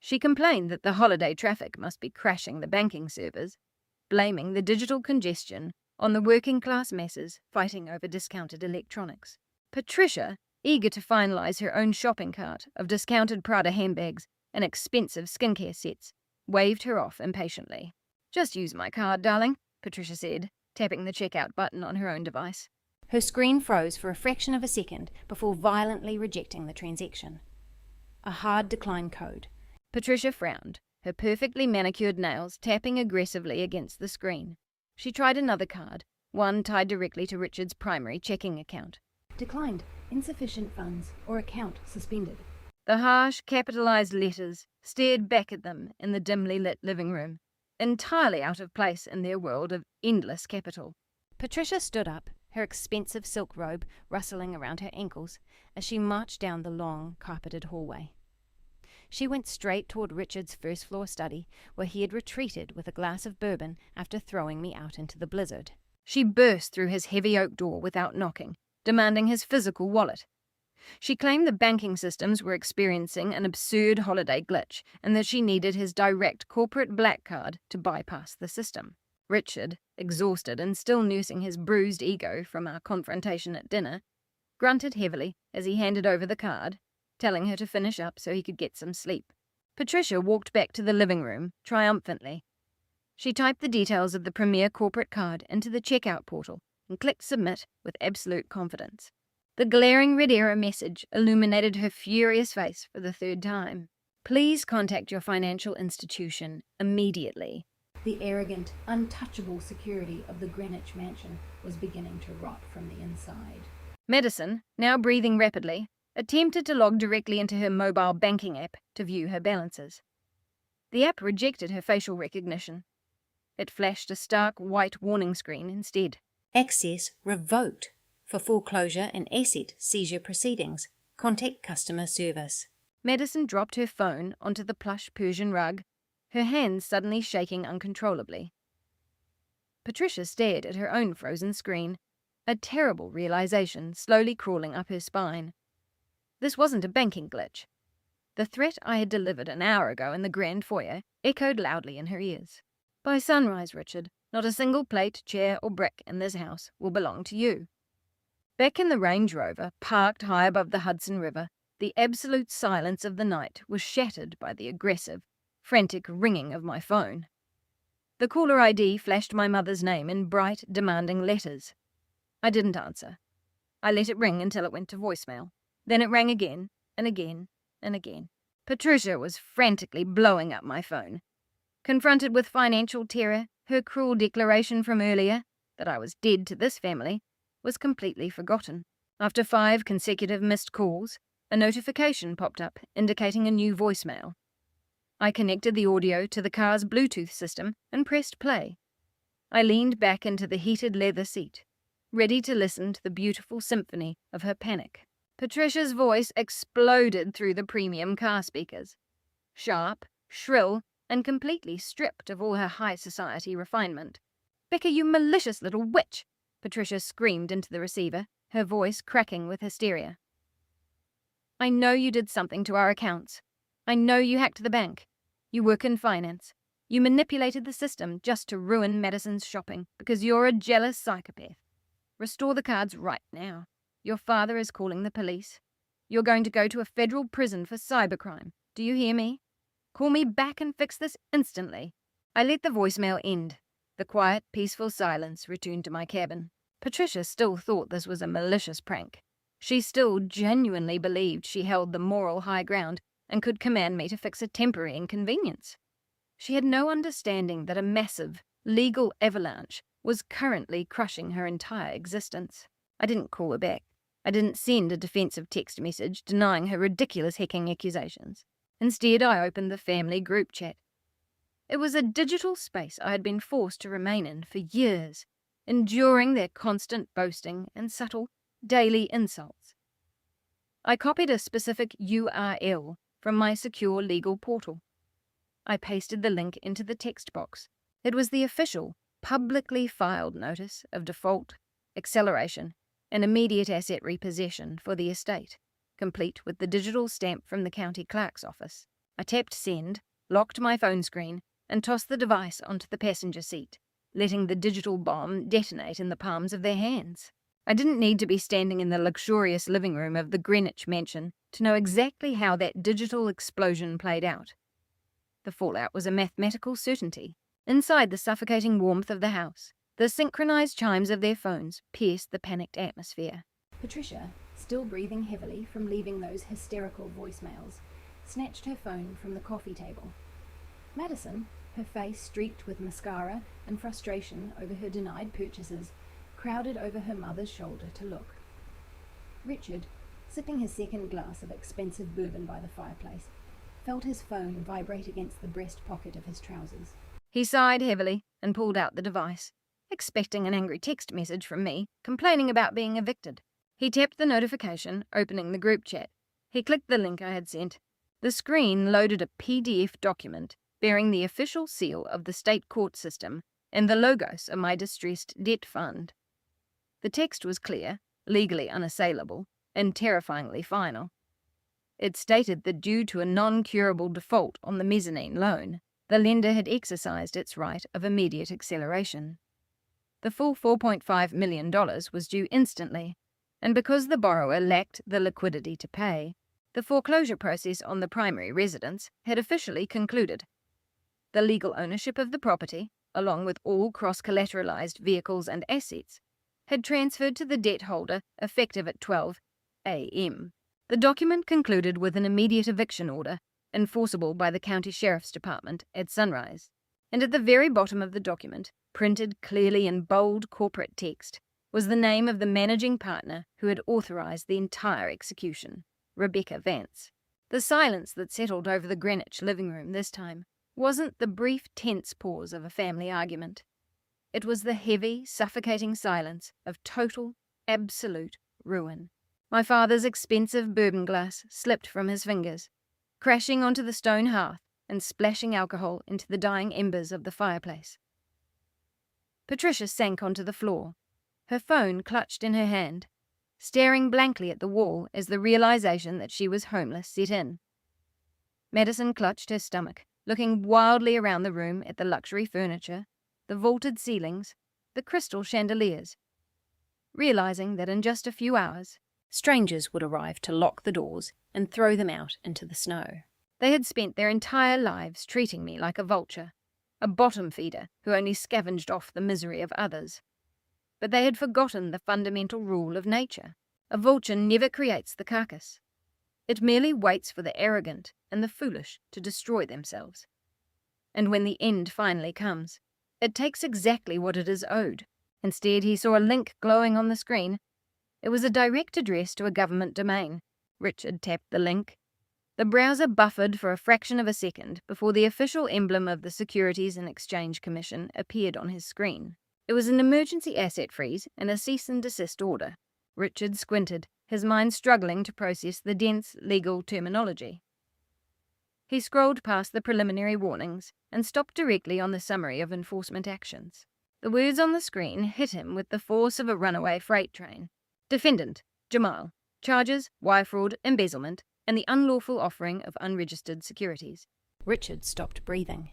She complained that the holiday traffic must be crashing the banking servers, blaming the digital congestion on the working-class masses fighting over discounted electronics. Patricia, eager to finalize her own shopping cart of discounted Prada handbags and expensive skincare sets, waved her off impatiently. "Just use my card, darling," Patricia said, tapping the checkout button on her own device. Her screen froze for a fraction of a second before violently rejecting the transaction. A hard decline code. Patricia frowned, her perfectly manicured nails tapping aggressively against the screen. She tried another card, one tied directly to Richard's primary checking account. Declined. Insufficient funds or account suspended. The harsh, capitalized letters stared back at them in the dimly lit living room, entirely out of place in their world of endless capital. Patricia stood up, her expensive silk robe rustling around her ankles as she marched down the long, carpeted hallway. She went straight toward Richard's first-floor study, where he had retreated with a glass of bourbon after throwing me out into the blizzard. She burst through his heavy oak door without knocking, demanding his physical wallet. She claimed the banking systems were experiencing an absurd holiday glitch and that she needed his direct corporate black card to bypass the system. Richard, exhausted and still nursing his bruised ego from our confrontation at dinner, grunted heavily as he handed over the card, telling her to finish up so he could get some sleep. Patricia walked back to the living room, triumphantly. She typed the details of the Premier corporate card into the checkout portal and clicked submit with absolute confidence. The glaring red error message illuminated her furious face for the third time. "Please contact your financial institution immediately." The arrogant, untouchable security of the Greenwich mansion was beginning to rot from the inside. Madison, now breathing rapidly, attempted to log directly into her mobile banking app to view her balances. The app rejected her facial recognition. It flashed a stark white warning screen instead. "Access revoked. For foreclosure and asset seizure proceedings, contact customer service." Madison dropped her phone onto the plush Persian rug, her hands suddenly shaking uncontrollably. Patricia stared at her own frozen screen, a terrible realization slowly crawling up her spine. This wasn't a banking glitch. The threat I had delivered an hour ago in the grand foyer echoed loudly in her ears. "By sunrise, Richard, not a single plate, chair, or brick in this house will belong to you." Back in the Range Rover, parked high above the Hudson River, the absolute silence of the night was shattered by the aggressive, frantic ringing of my phone. The caller ID flashed my mother's name in bright, demanding letters. I didn't answer. I let it ring until it went to voicemail. Then it rang again, and again, and again. Patricia was frantically blowing up my phone. Confronted with financial terror, her cruel declaration from earlier, that I was dead to this family, was completely forgotten. After 5 consecutive missed calls, a notification popped up indicating a new voicemail. I connected the audio to the car's Bluetooth system and pressed play. I leaned back into the heated leather seat, ready to listen to the beautiful symphony of her panic. Patricia's voice exploded through the premium car speakers. Sharp, shrill, and completely stripped of all her high society refinement. "Becca, you malicious little witch!" Patricia screamed into the receiver, her voice cracking with hysteria. "I know you did something to our accounts. I know you hacked the bank. You work in finance. You manipulated the system just to ruin Madison's shopping because you're a jealous psychopath. Restore the cards right now. Your father is calling the police. You're going to go to a federal prison for cybercrime. Do you hear me? Call me back and fix this instantly." I let the voicemail end. The quiet, peaceful silence returned to my cabin. Patricia still thought this was a malicious prank. She still genuinely believed she held the moral high ground and could command me to fix a temporary inconvenience. She had no understanding that a massive, legal avalanche was currently crushing her entire existence. I didn't call her back. I didn't send a defensive text message denying her ridiculous hacking accusations. Instead, I opened the family group chat. It was a digital space I had been forced to remain in for years, enduring their constant boasting and subtle, daily insults. I copied a specific URL from my secure legal portal. I pasted the link into the text box. It was the official, publicly filed notice of default, acceleration, and immediate asset repossession for the estate, complete with the digital stamp from the county clerk's office. I tapped send, locked my phone screen, and tossed the device onto the passenger seat, letting the digital bomb detonate in the palms of their hands. I didn't need to be standing in the luxurious living room of the Greenwich mansion to know exactly how that digital explosion played out. The fallout was a mathematical certainty. Inside the suffocating warmth of the house, the synchronized chimes of their phones pierced the panicked atmosphere. Patricia, still breathing heavily from leaving those hysterical voicemails, snatched her phone from the coffee table. Madison, her face streaked with mascara and frustration over her denied purchases, crowded over her mother's shoulder to look. Richard, sipping his second glass of expensive bourbon by the fireplace, felt his phone vibrate against the breast pocket of his trousers. He sighed heavily and pulled out the device, expecting an angry text message from me, complaining about being evicted. He tapped the notification, opening the group chat. He clicked the link I had sent. The screen loaded a PDF document bearing the official seal of the state court system and the logos of my distressed debt fund. The text was clear, legally unassailable, and terrifyingly final. It stated that due to a non-curable default on the mezzanine loan, the lender had exercised its right of immediate acceleration. The full $4.5 million was due instantly, and because the borrower lacked the liquidity to pay, the foreclosure process on the primary residence had officially concluded. The legal ownership of the property, along with all cross-collateralized vehicles and assets, had transferred to the debt holder effective at 12 a.m. The document concluded with an immediate eviction order, enforceable by the County Sheriff's Department at sunrise. And at the very bottom of the document, printed clearly in bold corporate text, was the name of the managing partner who had authorized the entire execution, Rebecca Vance. The silence that settled over the Greenwich living room this time wasn't the brief, tense pause of a family argument. It was the heavy, suffocating silence of total, absolute ruin. My father's expensive bourbon glass slipped from his fingers, crashing onto the stone hearth and splashing alcohol into the dying embers of the fireplace. Patricia sank onto the floor, her phone clutched in her hand, staring blankly at the wall as the realization that she was homeless set in. Madison clutched her stomach, looking wildly around the room at the luxury furniture, the vaulted ceilings, the crystal chandeliers, realizing that in just a few hours, strangers would arrive to lock the doors and throw them out into the snow. They had spent their entire lives treating me like a vulture, a bottom feeder who only scavenged off the misery of others. But they had forgotten the fundamental rule of nature. A vulture never creates the carcass. It merely waits for the arrogant and the foolish to destroy themselves. And when the end finally comes, it takes exactly what it is owed. Instead, he saw a link glowing on the screen. It was a direct address to a government domain. Richard tapped the link. The browser buffered for a fraction of a second before the official emblem of the Securities and Exchange Commission appeared on his screen. It was an emergency asset freeze and a cease and desist order. Richard squinted, his mind struggling to process the dense legal terminology. He scrolled past the preliminary warnings and stopped directly on the summary of enforcement actions. The words on the screen hit him with the force of a runaway freight train. Defendant, Jamal. Charges, wire fraud, embezzlement, and the unlawful offering of unregistered securities. Richard stopped breathing.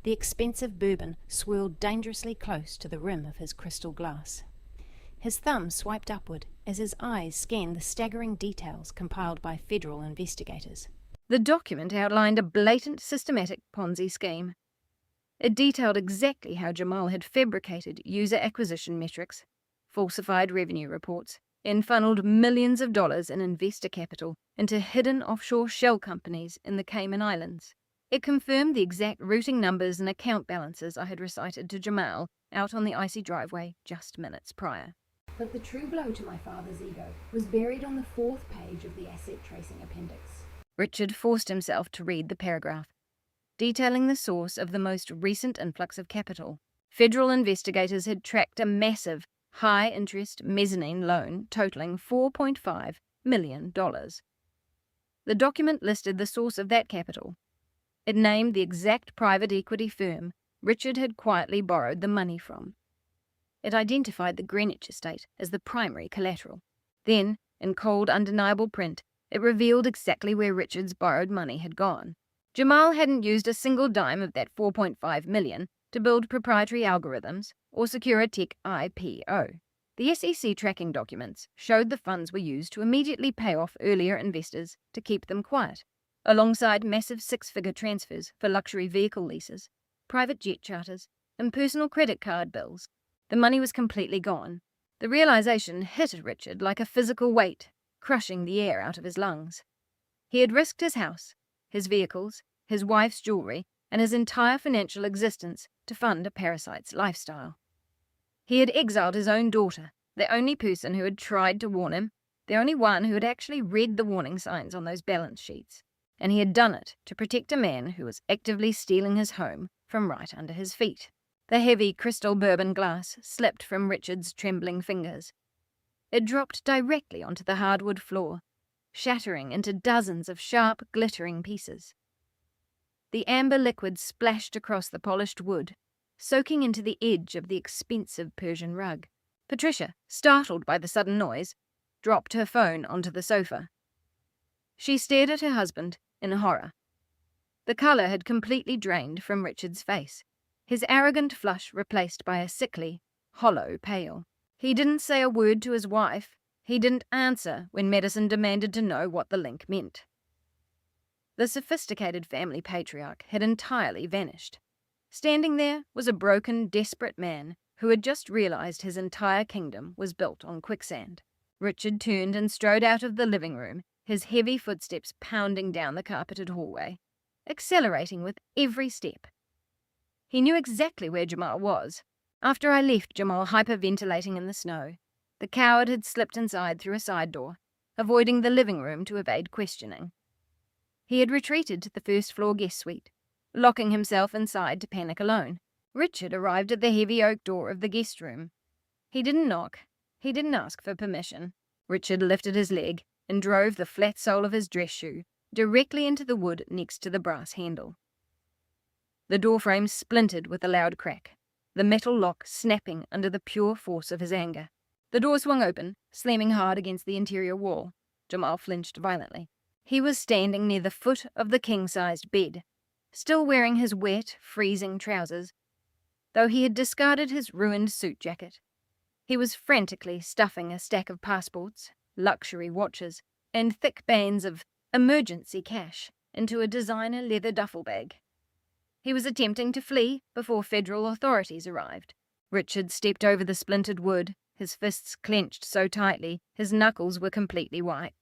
The expensive bourbon swirled dangerously close to the rim of his crystal glass. His thumb swiped upward as his eyes scanned the staggering details compiled by federal investigators. The document outlined a blatant, systematic Ponzi scheme. It detailed exactly how Jamal had fabricated user acquisition metrics, falsified revenue reports, and funneled millions of dollars in investor capital into hidden offshore shell companies in the Cayman Islands. It confirmed the exact routing numbers and account balances I had recited to Jamal out on the icy driveway just minutes prior. But the true blow to my father's ego was buried on the 4th page of the asset tracing appendix. Richard forced himself to read the paragraph, detailing the source of the most recent influx of capital. Federal investigators had tracked a massive, high-interest mezzanine loan totaling $4.5 million. The document listed the source of that capital. It named the exact private equity firm Richard had quietly borrowed the money from. It identified the Greenwich estate as the primary collateral. Then, in cold, undeniable print, it revealed exactly where Richard's borrowed money had gone. Jamal hadn't used a single dime of that $4.5 million to build proprietary algorithms or secure a tech IPO. The SEC tracking documents showed the funds were used to immediately pay off earlier investors to keep them quiet, alongside massive six-figure transfers for luxury vehicle leases, private jet charters, and personal credit card bills. The money was completely gone. The realization hit Richard like a physical weight, crushing the air out of his lungs. He had risked his house, his vehicles, his wife's jewelry, and his entire financial existence to fund a parasite's lifestyle. He had exiled his own daughter, the only person who had tried to warn him, the only one who had actually read the warning signs on those balance sheets, and he had done it to protect a man who was actively stealing his home from right under his feet. The heavy crystal bourbon glass slipped from Richard's trembling fingers. It dropped directly onto the hardwood floor, shattering into dozens of sharp, glittering pieces. The amber liquid splashed across the polished wood, soaking into the edge of the expensive Persian rug. Patricia, startled by the sudden noise, dropped her phone onto the sofa. She stared at her husband in horror. The colour had completely drained from Richard's face, his arrogant flush replaced by a sickly, hollow pale. He didn't say a word to his wife. He didn't answer when Madison demanded to know what the link meant. The sophisticated family patriarch had entirely vanished. Standing there was a broken, desperate man who had just realized his entire kingdom was built on quicksand. Richard turned and strode out of the living room, his heavy footsteps pounding down the carpeted hallway, accelerating with every step. He knew exactly where Jamal was. After I left Jamal hyperventilating in the snow, the coward had slipped inside through a side door, avoiding the living room to evade questioning. He had retreated to the first-floor guest suite, locking himself inside to panic alone. Richard arrived at the heavy oak door of the guest room. He didn't knock. He didn't ask for permission. Richard lifted his leg and drove the flat sole of his dress shoe directly into the wood next to the brass handle. The doorframe splintered with a loud crack, the metal lock snapping under the pure force of his anger. The door swung open, slamming hard against the interior wall. Jamal flinched violently. He was standing near the foot of the king-sized bed, still wearing his wet, freezing trousers, though he had discarded his ruined suit jacket. He was frantically stuffing a stack of passports, luxury watches, and thick bands of emergency cash into a designer leather duffel bag. He was attempting to flee before federal authorities arrived. Richard stepped over the splintered wood, his fists clenched so tightly his knuckles were completely white.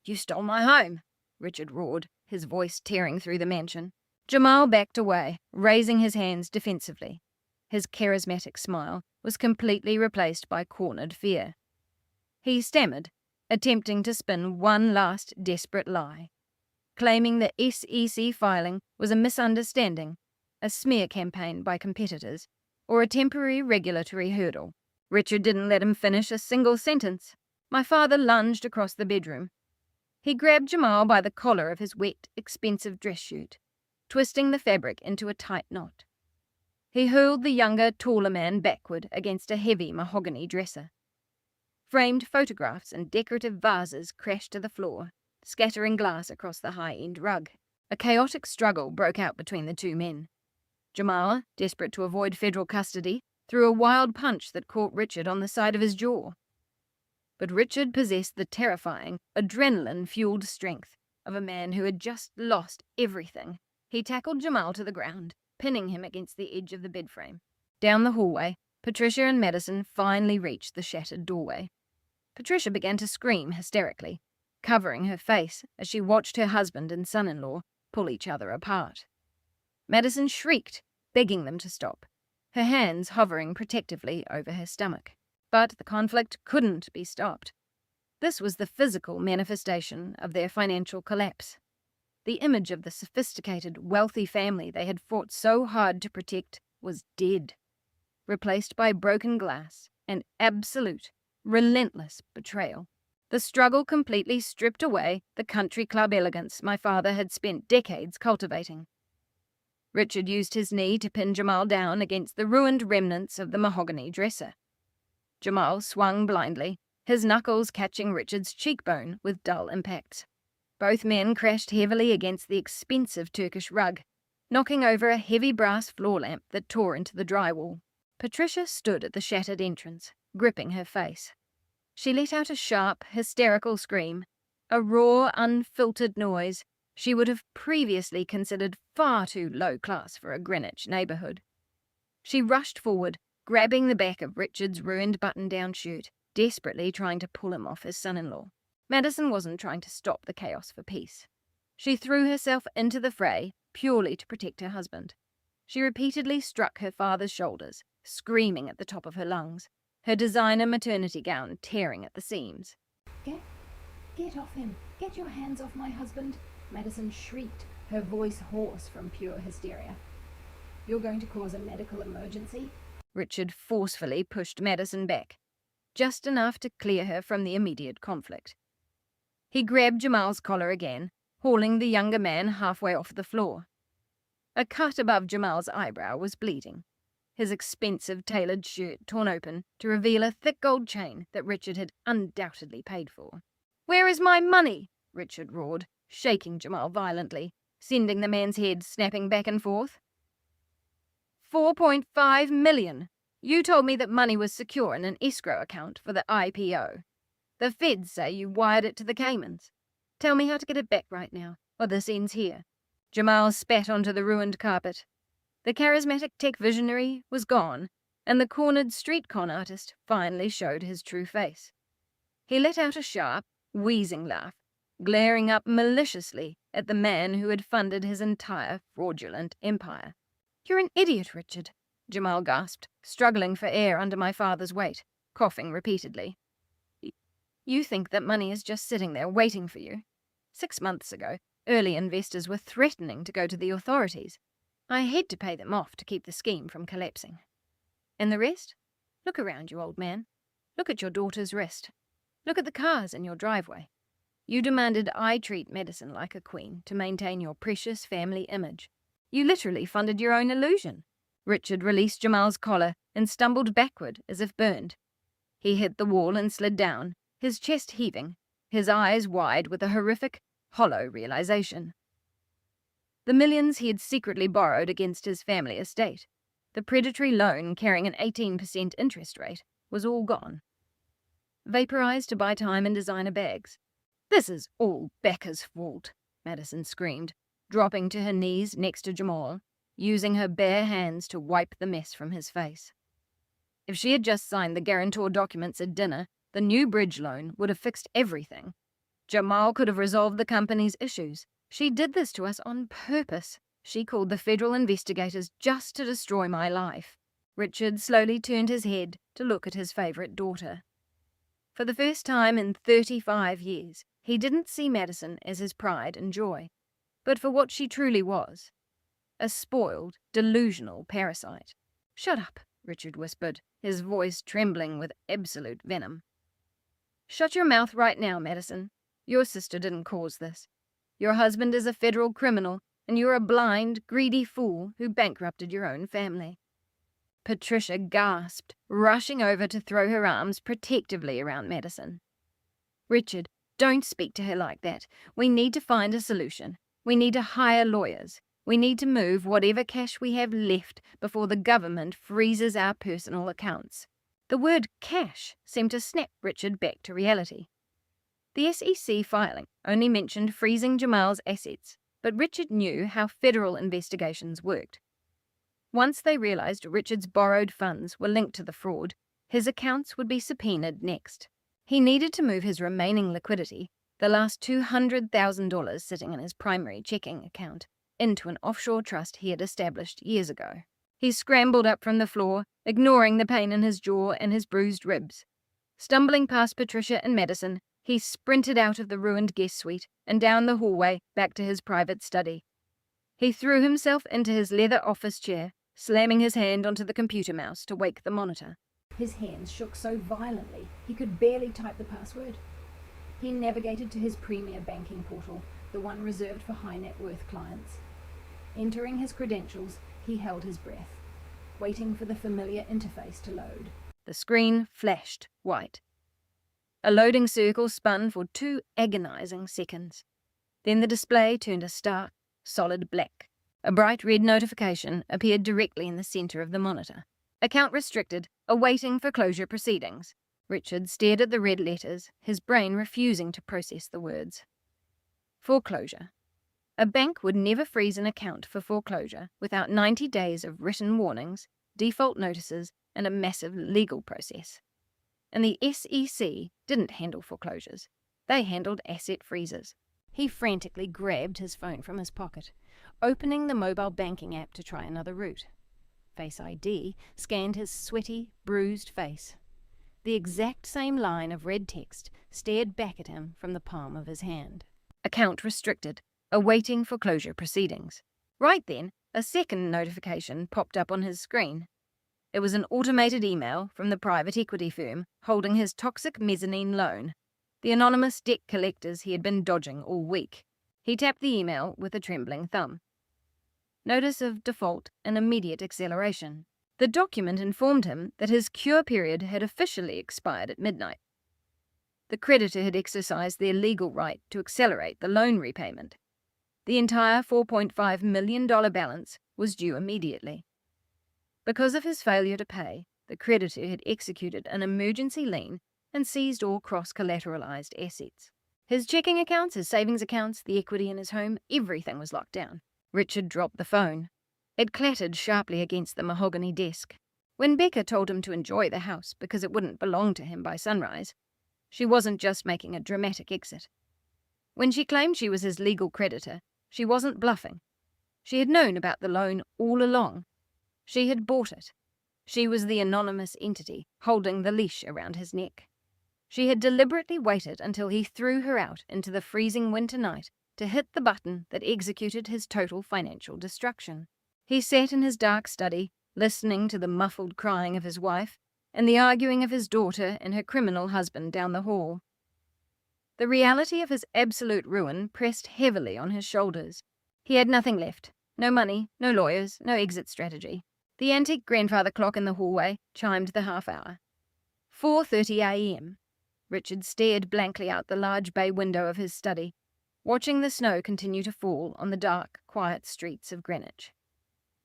"You stole my home," Richard roared, his voice tearing through the mansion. Jamal backed away, raising his hands defensively. His charismatic smile was completely replaced by cornered fear. He stammered, attempting to spin one last desperate lie, claiming the SEC filing was a misunderstanding, a smear campaign by competitors, or a temporary regulatory hurdle. Richard didn't let him finish a single sentence. My father lunged across the bedroom. He grabbed Jamal by the collar of his wet, expensive dress suit, twisting the fabric into a tight knot. He hurled the younger, taller man backward against a heavy mahogany dresser. Framed photographs and decorative vases crashed to the floor, scattering glass across the high-end rug. A chaotic struggle broke out between the two men. Jamal, desperate to avoid federal custody, threw a wild punch that caught Richard on the side of his jaw. But Richard possessed the terrifying, adrenaline-fueled strength of a man who had just lost everything. He tackled Jamal to the ground, pinning him against the edge of the bedframe. Down the hallway, Patricia and Madison finally reached the shattered doorway. Patricia began to scream hysterically, covering her face as she watched her husband and son-in-law pull each other apart. Madison shrieked, begging them to stop, her hands hovering protectively over her stomach. But the conflict couldn't be stopped. This was the physical manifestation of their financial collapse. The image of the sophisticated, wealthy family they had fought so hard to protect was dead, replaced by broken glass and absolute, relentless betrayal. The struggle completely stripped away the country club elegance my father had spent decades cultivating. Richard used his knee to pin Jamal down against the ruined remnants of the mahogany dresser. Jamal swung blindly, his knuckles catching Richard's cheekbone with dull impacts. Both men crashed heavily against the expensive Turkish rug, knocking over a heavy brass floor lamp that tore into the drywall. Patricia stood at the shattered entrance, gripping her face. She let out a sharp, hysterical scream, a raw, unfiltered noise she would have previously considered far too low class for a Greenwich neighbourhood. She rushed forward, grabbing the back of Richard's ruined button-down shirt, desperately trying to pull him off his son-in-law. Madison wasn't trying to stop the chaos for peace. She threw herself into the fray purely to protect her husband. She repeatedly struck her father's shoulders, screaming at the top of her lungs, her designer maternity gown tearing at the seams. Get off him! Get your hands off my husband! Madison shrieked, her voice hoarse from pure hysteria. You're going to cause a medical emergency? Richard forcefully pushed Madison back, just enough to clear her from the immediate conflict. He grabbed Jamal's collar again, hauling the younger man halfway off the floor. A cut above Jamal's eyebrow was bleeding, his expensive tailored shirt torn open to reveal a thick gold chain that Richard had undoubtedly paid for. "Where is my money?" Richard roared, shaking Jamal violently, sending the man's head snapping back and forth. $4.5 million. You told me that money was secure in an escrow account for the IPO. The feds say you wired it to the Caymans. Tell me how to get it back right now, or this ends here. Jamal spat onto the ruined carpet. The charismatic tech visionary was gone, and the cornered street con artist finally showed his true face. He let out a sharp, wheezing laugh, glaring up maliciously at the man who had funded his entire fraudulent empire. "You're an idiot, Richard," Jamal gasped, struggling for air under my father's weight, coughing repeatedly. "You think that money is just sitting there waiting for you. 6 months ago, early investors were threatening to go to the authorities. I had to pay them off to keep the scheme from collapsing. And the rest? Look around you, old man. Look at your daughter's wrist. Look at the cars in your driveway. You demanded I treat Madison like a queen to maintain your precious family image. You literally funded your own illusion." Richard released Jamal's collar and stumbled backward as if burned. He hit the wall and slid down, his chest heaving, his eyes wide with a horrific, hollow realization. The millions he had secretly borrowed against his family estate, the predatory loan carrying an 18% interest rate, was all gone. Vaporized to buy time in designer bags. "This is all Becca's fault," Madison screamed, dropping to her knees next to Jamal, using her bare hands to wipe the mess from his face. If she had just signed the guarantor documents at dinner, the new bridge loan would have fixed everything. Jamal could have resolved the company's issues. She did this to us on purpose. She called the federal investigators just to destroy my life. Richard slowly turned his head to look at his favorite daughter. For the first time in 35 years, he didn't see Madison as his pride and joy, but for what she truly was. A spoiled, delusional parasite. "Shut up," Richard whispered, his voice trembling with absolute venom. "Shut your mouth right now, Madison. Your sister didn't cause this. Your husband is a federal criminal, and you're a blind, greedy fool who bankrupted your own family." Patricia gasped, rushing over to throw her arms protectively around Madison. "Richard, don't speak to her like that. We need to find a solution. We need to hire lawyers. We need to move whatever cash we have left before the government freezes our personal accounts." The word cash seemed to snap Richard back to reality. The SEC filing only mentioned freezing Jamal's assets, but Richard knew how federal investigations worked. Once they realized Richard's borrowed funds were linked to the fraud, his accounts would be subpoenaed next. He needed to move his remaining liquidity, the last $200,000 sitting in his primary checking account, into an offshore trust he had established years ago. He scrambled up from the floor, ignoring the pain in his jaw and his bruised ribs. Stumbling past Patricia and Madison, he sprinted out of the ruined guest suite and down the hallway back to his private study. He threw himself into his leather office chair, slamming his hand onto the computer mouse to wake the monitor. His hands shook so violently he could barely type the password. He navigated to his premier banking portal, the one reserved for high-net-worth clients. Entering his credentials, he held his breath, waiting for the familiar interface to load. The screen flashed white. A loading circle spun for 2 agonizing seconds. Then the display turned a stark, solid black. A bright red notification appeared directly in the center of the monitor. Account restricted, awaiting foreclosure proceedings. Richard stared at the red letters, his brain refusing to process the words. Foreclosure. A bank would never freeze an account for foreclosure without 90 days of written warnings, default notices, and a massive legal process. And the SEC didn't handle foreclosures. They handled asset freezes. He frantically grabbed his phone from his pocket, opening the mobile banking app to try another route. Face ID scanned his sweaty, bruised face. The exact same line of red text stared back at him from the palm of his hand. Account restricted, awaiting foreclosure proceedings. Right then, a second notification popped up on his screen. It was an automated email from the private equity firm holding his toxic mezzanine loan, the anonymous debt collectors he had been dodging all week. He tapped the email with a trembling thumb. Notice of default and immediate acceleration. The document informed him that his cure period had officially expired at midnight. The creditor had exercised their legal right to accelerate the loan repayment. The entire $4.5 million balance was due immediately. Because of his failure to pay, the creditor had executed an emergency lien and seized all cross-collateralized assets. His checking accounts, his savings accounts, the equity in his home, everything was locked down. Richard dropped the phone. It clattered sharply against the mahogany desk. When Becca told him to enjoy the house because it wouldn't belong to him by sunrise, she wasn't just making a dramatic exit. When she claimed she was his legal creditor, she wasn't bluffing. She had known about the loan all along. She had bought it. She was the anonymous entity holding the leash around his neck. She had deliberately waited until he threw her out into the freezing winter night to hit the button that executed his total financial destruction. He sat in his dark study, listening to the muffled crying of his wife and the arguing of his daughter and her criminal husband down the hall. The reality of his absolute ruin pressed heavily on his shoulders. He had nothing left. No money, no lawyers, no exit strategy. The antique grandfather clock in the hallway chimed the half hour. 4:30 a.m. Richard stared blankly out the large bay window of his study, watching the snow continue to fall on the dark, quiet streets of Greenwich.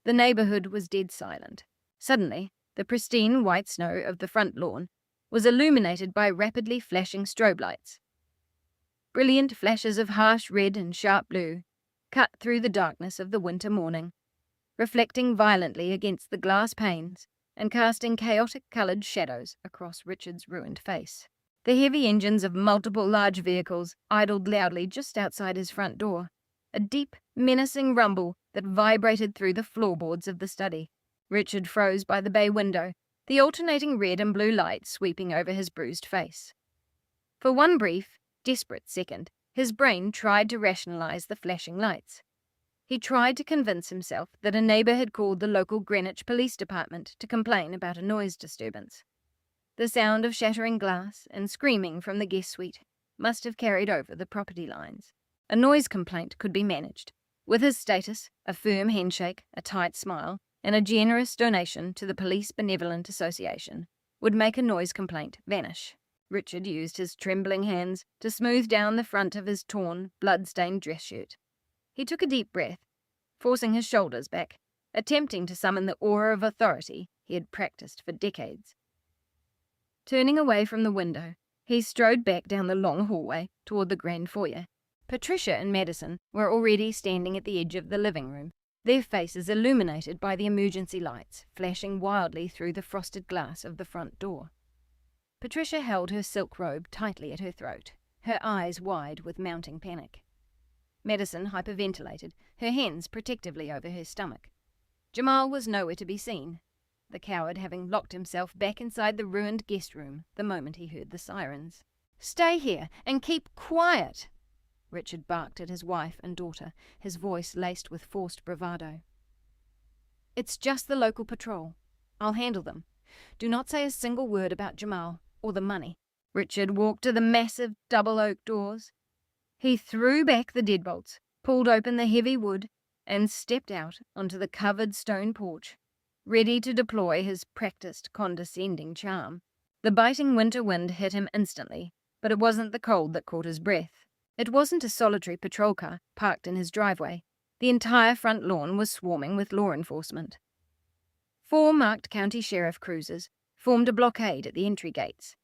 The neighborhood was dead silent. Suddenly, the pristine white snow of the front lawn was illuminated by rapidly flashing strobe lights. Brilliant flashes of harsh red and sharp blue cut through the darkness of the winter morning, reflecting violently against the glass panes and casting chaotic-coloured shadows across Richard's ruined face. The heavy engines of multiple large vehicles idled loudly just outside his front door, a deep, menacing rumble that vibrated through the floorboards of the study. Richard froze by the bay window, the alternating red and blue light sweeping over his bruised face. For one brief, desperate second, his brain tried to rationalize the flashing lights. He tried to convince himself that a neighbor had called the local Greenwich Police Department to complain about a noise disturbance. The sound of shattering glass and screaming from the guest suite must have carried over the property lines. A noise complaint could be managed. With his status, a firm handshake, a tight smile, and a generous donation to the Police Benevolent Association would make a noise complaint vanish. Richard used his trembling hands to smooth down the front of his torn, blood-stained dress shirt. He took a deep breath, forcing his shoulders back, attempting to summon the aura of authority he had practiced for decades. Turning away from the window, he strode back down the long hallway toward the grand foyer. Patricia and Madison were already standing at the edge of the living room, their faces illuminated by the emergency lights flashing wildly through the frosted glass of the front door. Patricia held her silk robe tightly at her throat, her eyes wide with mounting panic. Madison hyperventilated, her hands protectively over her stomach. Jamal was nowhere to be seen, the coward having locked himself back inside the ruined guest room the moment he heard the sirens. "Stay here and keep quiet!" Richard barked at his wife and daughter, his voice laced with forced bravado. "It's just the local patrol. I'll handle them. Do not say a single word about Jamal or the money." Richard walked to the massive double oak doors. He threw back the deadbolts, pulled open the heavy wood, and stepped out onto the covered stone porch, ready to deploy his practiced condescending charm. The biting winter wind hit him instantly, but it wasn't the cold that caught his breath. It wasn't a solitary patrol car parked in his driveway. The entire front lawn was swarming with law enforcement. 4 marked county sheriff cruisers formed a blockade at the entry gates.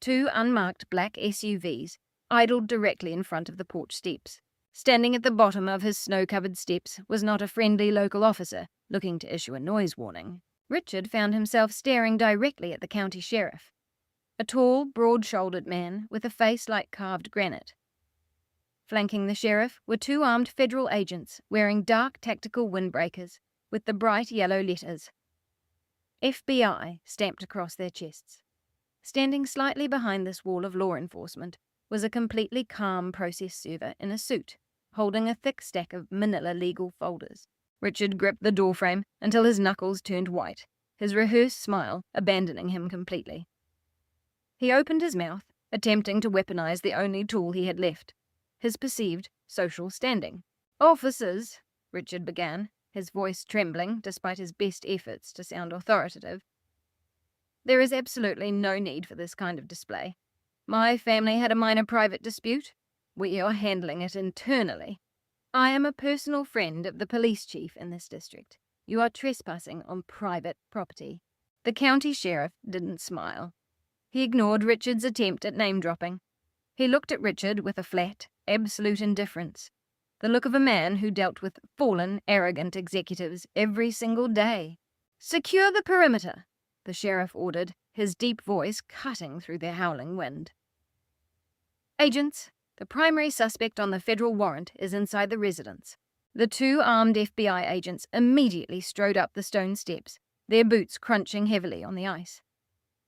2 unmarked black SUVs idled directly in front of the porch steps. Standing at the bottom of his snow-covered steps was not a friendly local officer looking to issue a noise warning. Richard found himself staring directly at the county sheriff, a tall, broad-shouldered man with a face like carved granite. Flanking the sheriff were 2 armed federal agents wearing dark tactical windbreakers with the bright yellow letters FBI stamped across their chests. Standing slightly behind this wall of law enforcement was a completely calm process server in a suit, holding a thick stack of manila legal folders. Richard gripped the doorframe until his knuckles turned white, his rehearsed smile abandoning him completely. He opened his mouth, attempting to weaponize the only tool he had left, his perceived social standing. "Officers," Richard began, his voice trembling despite his best efforts to sound authoritative. "There is absolutely no need for this kind of display. My family had a minor private dispute. We are handling it internally. I am a personal friend of the police chief in this district. You are trespassing on private property." The county sheriff didn't smile. He ignored Richard's attempt at name-dropping. He looked at Richard with a flat, absolute indifference, the look of a man who dealt with fallen, arrogant executives every single day. "Secure the perimeter," the sheriff ordered, his deep voice cutting through the howling wind. "Agents, the primary suspect on the federal warrant is inside the residence." The 2 armed FBI agents immediately strode up the stone steps, their boots crunching heavily on the ice.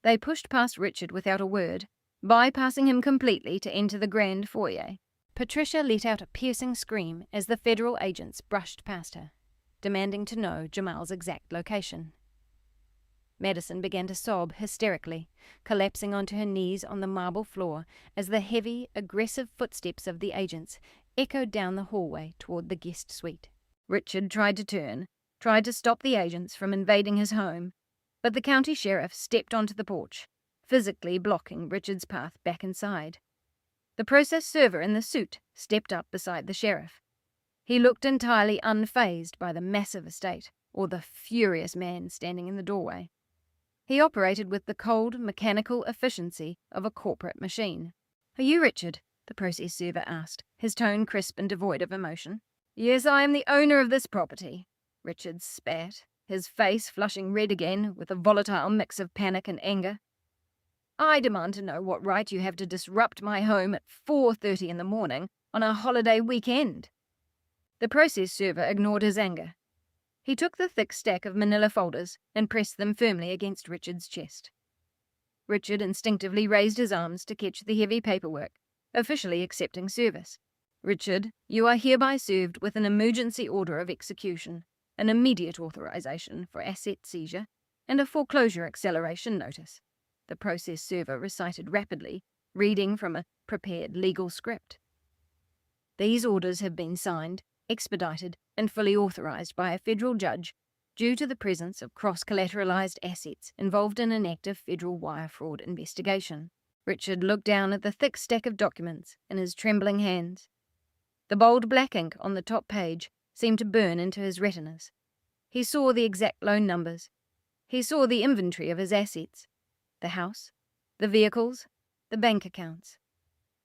They pushed past Richard without a word, bypassing him completely to enter the grand foyer. Patricia let out a piercing scream as the federal agents brushed past her, demanding to know Jamal's exact location. Madison began to sob hysterically, collapsing onto her knees on the marble floor as the heavy, aggressive footsteps of the agents echoed down the hallway toward the guest suite. Richard tried to turn, tried to stop the agents from invading his home, but the county sheriff stepped onto the porch, physically blocking Richard's path back inside. The process server in the suit stepped up beside the sheriff. He looked entirely unfazed by the massive estate or the furious man standing in the doorway. He operated with the cold, mechanical efficiency of a corporate machine. "Are you Richard?" the process server asked, his tone crisp and devoid of emotion. "Yes, I am the owner of this property," Richard spat, his face flushing red again with a volatile mix of panic and anger. "I demand to know what right you have to disrupt my home at 4:30 in the morning on a holiday weekend." The process server ignored his anger. He took the thick stack of manila folders and pressed them firmly against Richard's chest. Richard instinctively raised his arms to catch the heavy paperwork, officially accepting service. "Richard, you are hereby served with an emergency order of execution, an immediate authorization for asset seizure, and a foreclosure acceleration notice," the process server recited rapidly, reading from a prepared legal script. "These orders have been signed, expedited, and fully authorized by a federal judge due to the presence of cross-collateralized assets involved in an active federal wire fraud investigation." Richard looked down at the thick stack of documents in his trembling hands. The bold black ink on the top page seemed to burn into his retinas. He saw the exact loan numbers. He saw the inventory of his assets. The house, the vehicles, the bank accounts.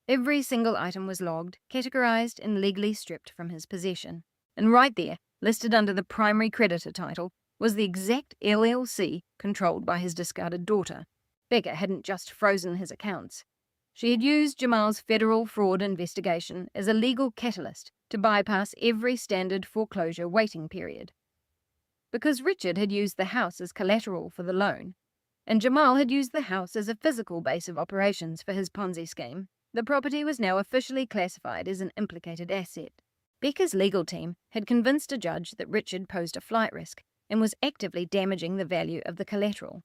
Every single item was logged, categorized, and legally stripped from his possession. And right there, listed under the primary creditor title, was the exact LLC controlled by his discarded daughter. Becca hadn't just frozen his accounts. She had used Jamal's federal fraud investigation as a legal catalyst to bypass every standard foreclosure waiting period. Because Richard had used the house as collateral for the loan, and Jamal had used the house as a physical base of operations for his Ponzi scheme, the property was now officially classified as an implicated asset. Becca's legal team had convinced a judge that Richard posed a flight risk and was actively damaging the value of the collateral.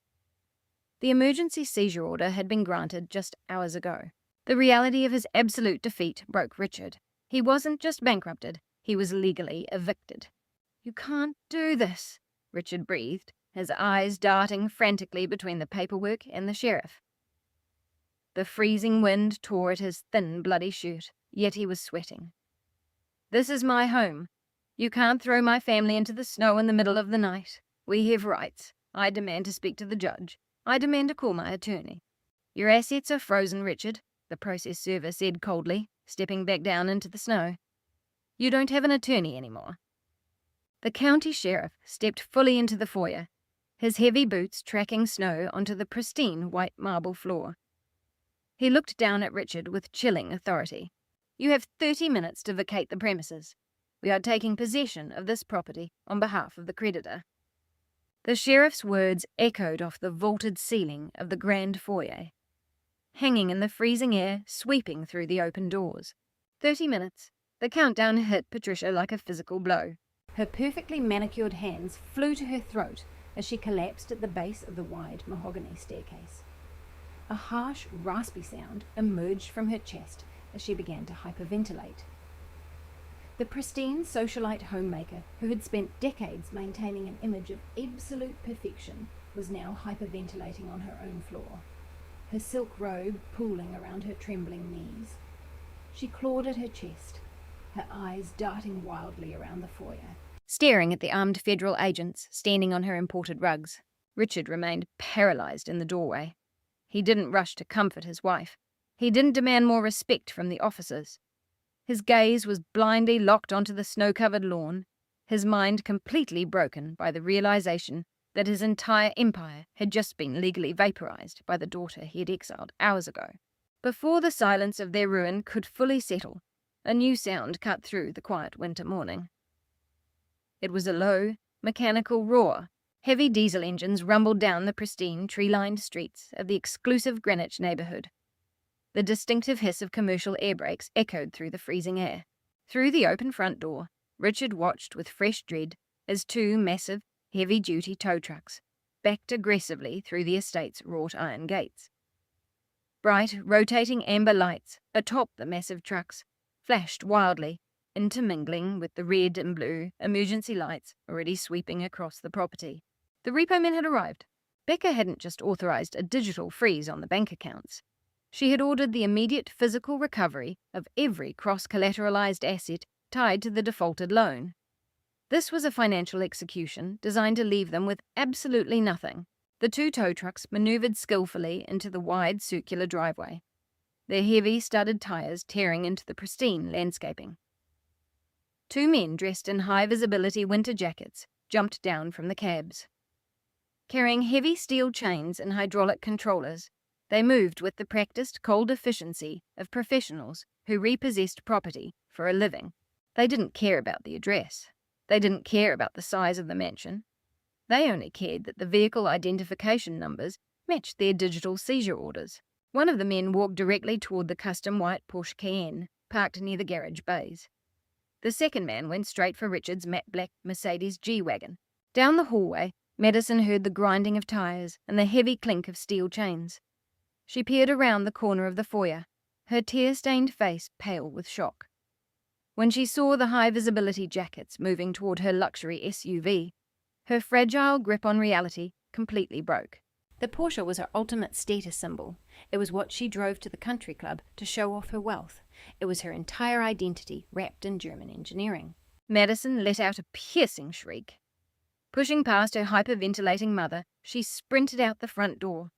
The emergency seizure order had been granted just hours ago. The reality of his absolute defeat broke Richard. He wasn't just bankrupted, he was legally evicted. "You can't do this," Richard breathed, his eyes darting frantically between the paperwork and the sheriff. The freezing wind tore at his thin, bloody shirt, yet he was sweating. "This is my home. You can't throw my family into the snow in the middle of the night. We have rights. I demand to speak to the judge. I demand to call my attorney." "Your assets are frozen, Richard," the process server said coldly, stepping back down into the snow. "You don't have an attorney anymore." The county sheriff stepped fully into the foyer, his heavy boots tracking snow onto the pristine white marble floor. He looked down at Richard with chilling authority. "You have 30 minutes to vacate the premises. We are taking possession of this property on behalf of the creditor." The sheriff's words echoed off the vaulted ceiling of the grand foyer, hanging in the freezing air, sweeping through the open doors. 30 minutes. The countdown hit Patricia like a physical blow. Her perfectly manicured hands flew to her throat as she collapsed at the base of the wide mahogany staircase. A harsh, raspy sound emerged from her chest as she began to hyperventilate. The pristine socialite homemaker, who had spent decades maintaining an image of absolute perfection, was now hyperventilating on her own floor, her silk robe pooling around her trembling knees. She clawed at her chest, her eyes darting wildly around the foyer. Staring at the armed federal agents standing on her imported rugs, Richard remained paralyzed in the doorway. He didn't rush to comfort his wife. He didn't demand more respect from the officers. His gaze was blindly locked onto the snow-covered lawn, his mind completely broken by the realization that his entire empire had just been legally vaporized by the daughter he had exiled hours ago. Before the silence of their ruin could fully settle, a new sound cut through the quiet winter morning. It was a low, mechanical roar. Heavy diesel engines rumbled down the pristine, tree-lined streets of the exclusive Greenwich neighborhood. The distinctive hiss of commercial air brakes echoed through the freezing air. Through the open front door, Richard watched with fresh dread as two massive, heavy-duty tow trucks backed aggressively through the estate's wrought iron gates. Bright, rotating amber lights atop the massive trucks flashed wildly, intermingling with the red and blue emergency lights already sweeping across the property. The repo men had arrived. Becca hadn't just authorized a digital freeze on the bank accounts. She had ordered the immediate physical recovery of every cross-collateralized asset tied to the defaulted loan. This was a financial execution designed to leave them with absolutely nothing. The two tow trucks maneuvered skillfully into the wide circular driveway, their heavy studded tires tearing into the pristine landscaping. Two men dressed in high-visibility winter jackets jumped down from the cabs. Carrying heavy steel chains and hydraulic controllers, they moved with the practiced cold efficiency of professionals who repossessed property for a living. They didn't care about the address. They didn't care about the size of the mansion. They only cared that the vehicle identification numbers matched their digital seizure orders. One of the men walked directly toward the custom white Porsche Cayenne, parked near the garage bays. The second man went straight for Richard's matte black Mercedes G-Wagon. Down the hallway, Madison heard the grinding of tires and the heavy clink of steel chains. She peered around the corner of the foyer, her tear-stained face pale with shock. When she saw the high-visibility jackets moving toward her luxury SUV, her fragile grip on reality completely broke. The Porsche was her ultimate status symbol. It was what she drove to the country club to show off her wealth. It was her entire identity wrapped in German engineering. Madison let out a piercing shriek. Pushing past her hyperventilating mother, she sprinted out the front door.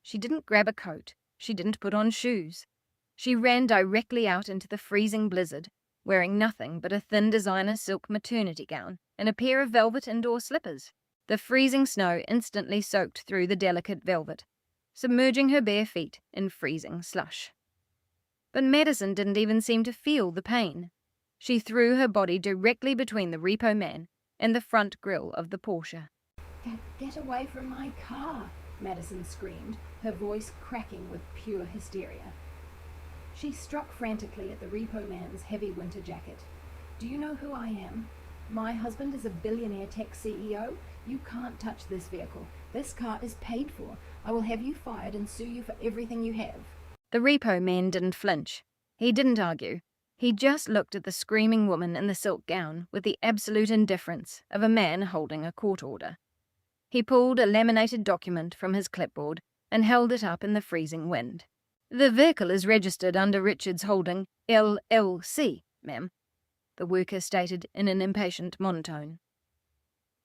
She didn't grab a coat. She didn't put on shoes. She ran directly out into the freezing blizzard, wearing nothing but a thin designer silk maternity gown and a pair of velvet indoor slippers. The freezing snow instantly soaked through the delicate velvet, submerging her bare feet in freezing slush. But Madison didn't even seem to feel the pain. She threw her body directly between the repo man and the front grille of the Porsche. Get away from my car, Madison screamed, her voice cracking with pure hysteria. She struck frantically at the repo man's heavy winter jacket. Do you know who I am? My husband is a billionaire tech CEO. You can't touch this vehicle. This car is paid for. I will have you fired and sue you for everything you have. The repo man didn't flinch. He didn't argue. He just looked at the screaming woman in the silk gown with the absolute indifference of a man holding a court order. He pulled a laminated document from his clipboard and held it up in the freezing wind. The vehicle is registered under Richard's Holding, LLC, ma'am, the worker stated in an impatient monotone.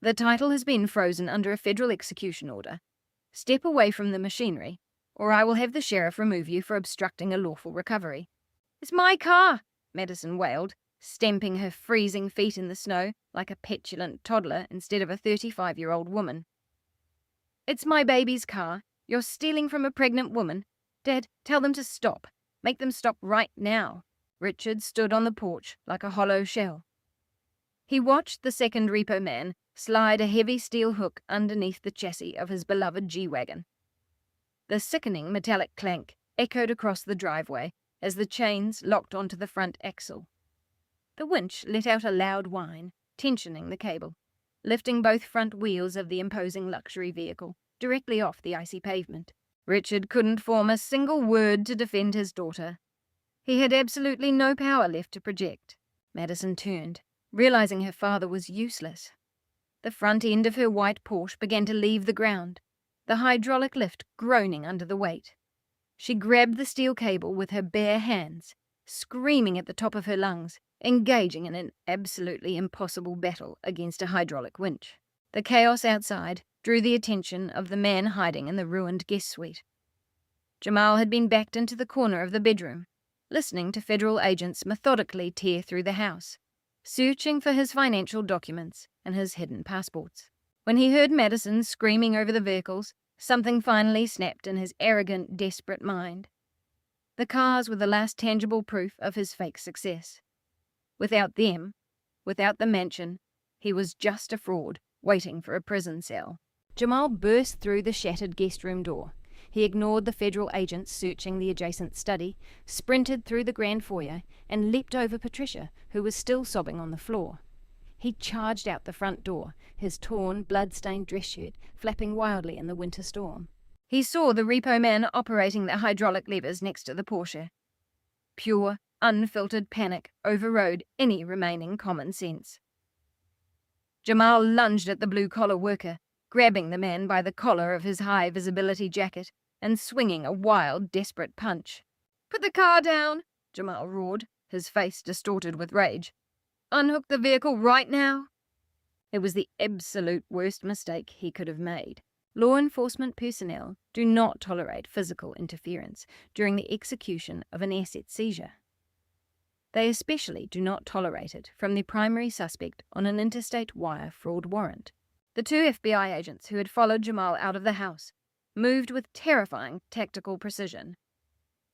The title has been frozen under a federal execution order. Step away from the machinery, or I will have the sheriff remove you for obstructing a lawful recovery." "It's my car," Madison wailed, stamping her freezing feet in the snow like a petulant toddler instead of a 35-year-old woman. "It's my baby's car. You're stealing from a pregnant woman. Dad, tell them to stop. Make them stop right now." Richard stood on the porch like a hollow shell. He watched the second repo man slide a heavy steel hook underneath the chassis of his beloved G-Wagon. The sickening metallic clank echoed across the driveway as the chains locked onto the front axle. The winch let out a loud whine, tensioning the cable, lifting both front wheels of the imposing luxury vehicle directly off the icy pavement. Richard couldn't form a single word to defend his daughter. He had absolutely no power left to project. Madison turned, realizing her father was useless. The front end of her white Porsche began to leave the ground, the hydraulic lift groaning under the weight. She grabbed the steel cable with her bare hands, screaming at the top of her lungs, engaging in an absolutely impossible battle against a hydraulic winch. The chaos outside drew the attention of the man hiding in the ruined guest suite. Jamal had been backed into the corner of the bedroom, listening to federal agents methodically tear through the house, searching for his financial documents and his hidden passports. When he heard Madison screaming over the vehicles, something finally snapped in his arrogant, desperate mind. The cars were the last tangible proof of his fake success. Without them, without the mansion, he was just a fraud waiting for a prison cell. Jamal burst through the shattered guest room door. He ignored the federal agents searching the adjacent study, sprinted through the grand foyer, and leapt over Patricia, who was still sobbing on the floor. He charged out the front door, his torn, blood-stained dress shirt flapping wildly in the winter storm. He saw the repo man operating the hydraulic levers next to the Porsche. Pure, unfiltered panic overrode any remaining common sense. Jamal lunged at the blue-collar worker, grabbing the man by the collar of his high-visibility jacket and swinging a wild, desperate punch. "Put the car down," Jamal roared, his face distorted with rage. "Unhook the vehicle right now." It was the absolute worst mistake he could have made. Law enforcement personnel do not tolerate physical interference during the execution of an asset seizure. They especially do not tolerate it from the primary suspect on an interstate wire fraud warrant. The two FBI agents who had followed Jamal out of the house moved with terrifying tactical precision.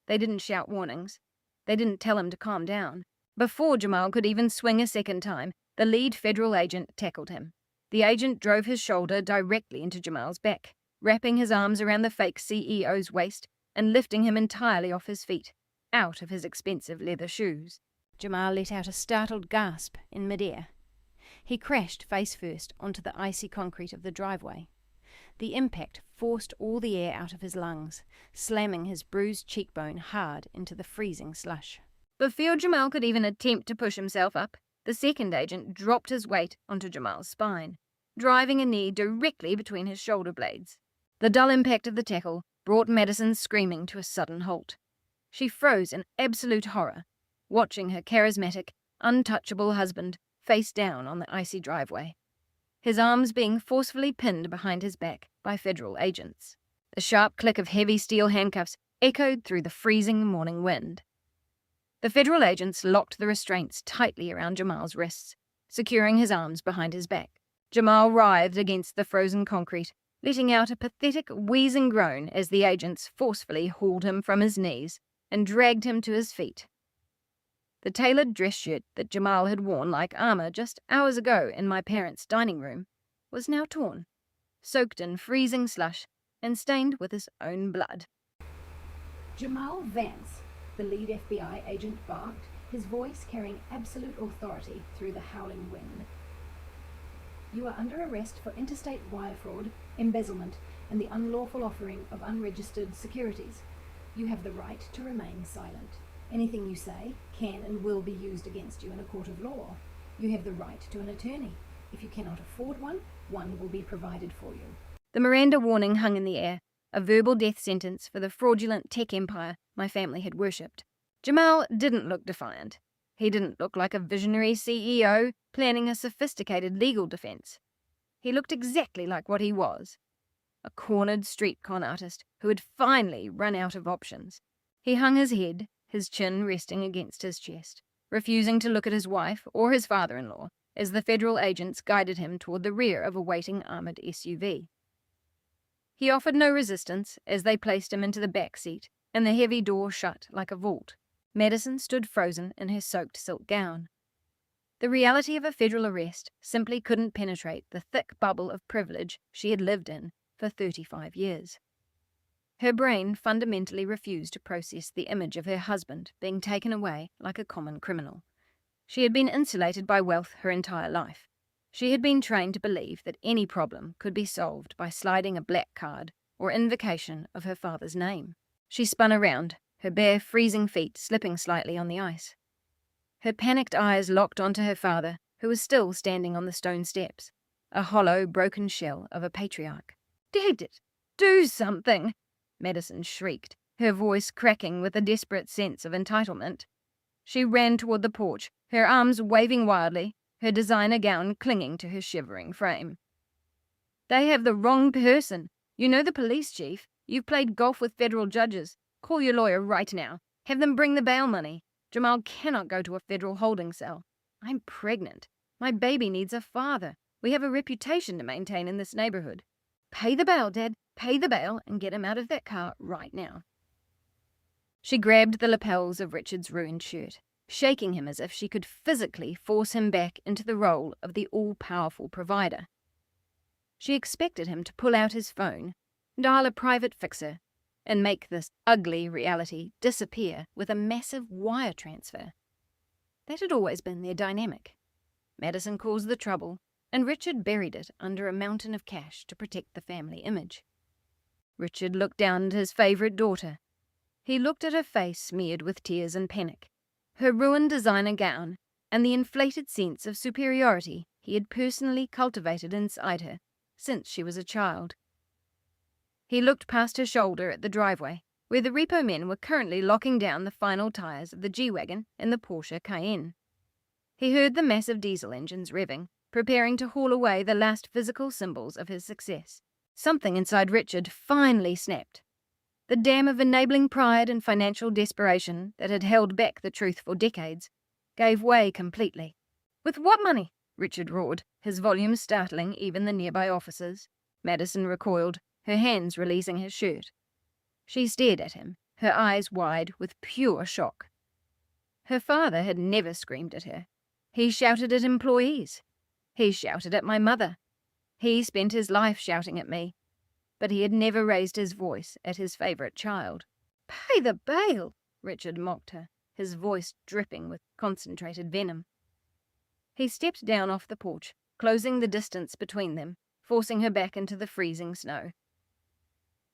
They didn't shout warnings. They didn't tell him to calm down. Before Jamal could even swing a second time, the lead federal agent tackled him. The agent drove his shoulder directly into Jamal's back, wrapping his arms around the fake CEO's waist and lifting him entirely off his feet, out of his expensive leather shoes. Jamal let out a startled gasp in midair. He crashed face first onto the icy concrete of the driveway. The impact forced all the air out of his lungs, slamming his bruised cheekbone hard into the freezing slush. Before Jamal could even attempt to push himself up, the second agent dropped his weight onto Jamal's spine, driving a knee directly between his shoulder blades. The dull impact of the tackle brought Madison screaming to a sudden halt. She froze in absolute horror, watching her charismatic, untouchable husband face down on the icy driveway, his arms being forcefully pinned behind his back by federal agents. The sharp click of heavy steel handcuffs echoed through the freezing morning wind. The federal agents locked the restraints tightly around Jamal's wrists, securing his arms behind his back. Jamal writhed against the frozen concrete, letting out a pathetic, wheezing groan as the agents forcefully hauled him from his knees and dragged him to his feet. The tailored dress shirt that Jamal had worn like armor just hours ago in my parents' dining room was now torn, soaked in freezing slush and stained with his own blood. Jamal Vance, the lead FBI agent, barked, his voice carrying absolute authority through the howling wind. "You are under arrest for interstate wire fraud, embezzlement, and the unlawful offering of unregistered securities. You have the right to remain silent. Anything you say can and will be used against you in a court of law. You have the right to an attorney. If you cannot afford one, one will be provided for you." The Miranda warning hung in the air, a verbal death sentence for the fraudulent tech empire my family had worshipped. Jamal didn't look defiant. He didn't look like a visionary CEO planning a sophisticated legal defense. He looked exactly like what he was, a cornered street con artist who had finally run out of options. He hung his head, his chin resting against his chest, refusing to look at his wife or his father-in-law as the federal agents guided him toward the rear of a waiting armored SUV. He offered no resistance as they placed him into the back seat and the heavy door shut like a vault. Madison stood frozen in her soaked silk gown. The reality of a federal arrest simply couldn't penetrate the thick bubble of privilege she had lived in for 35 years. Her brain fundamentally refused to process the image of her husband being taken away like a common criminal. She had been insulated by wealth her entire life. She had been trained to believe that any problem could be solved by sliding a black card or invocation of her father's name. She spun around, her bare, freezing feet slipping slightly on the ice. Her panicked eyes locked onto her father, who was still standing on the stone steps, a hollow, broken shell of a patriarch. "Dad, do something!" Madison shrieked, her voice cracking with a desperate sense of entitlement. She ran toward the porch, her arms waving wildly, her designer gown clinging to her shivering frame. "They have the wrong person. You know the police chief. You've played golf with federal judges. Call your lawyer right now. Have them bring the bail money. Jamal cannot go to a federal holding cell. I'm pregnant. My baby needs a father. We have a reputation to maintain in this neighborhood. Pay the bail, Dad. Pay the bail and get him out of that car right now." She grabbed the lapels of Richard's ruined shirt, shaking him as if she could physically force him back into the role of the all-powerful provider. She expected him to pull out his phone, dial a private fixer, and make this ugly reality disappear with a massive wire transfer. That had always been their dynamic. Madison caused the trouble, and Richard buried it under a mountain of cash to protect the family image. Richard looked down at his favorite daughter. He looked at her face smeared with tears and panic, her ruined designer gown, and the inflated sense of superiority he had personally cultivated inside her since she was a child. He looked past her shoulder at the driveway, where the repo men were currently locking down the final tires of the G-Wagon and the Porsche Cayenne. He heard the massive diesel engines revving, preparing to haul away the last physical symbols of his success. Something inside Richard finally snapped. The dam of enabling pride and financial desperation that had held back the truth for decades gave way completely. "With what money?" Richard roared, his volume startling even the nearby officers. Madison recoiled, her hands releasing his shirt. She stared at him, her eyes wide with pure shock. Her father had never screamed at her. He shouted at employees. He shouted at my mother. He spent his life shouting at me. But he had never raised his voice at his favorite child. "Pay the bail," Richard mocked her, his voice dripping with concentrated venom. He stepped down off the porch, closing the distance between them, forcing her back into the freezing snow.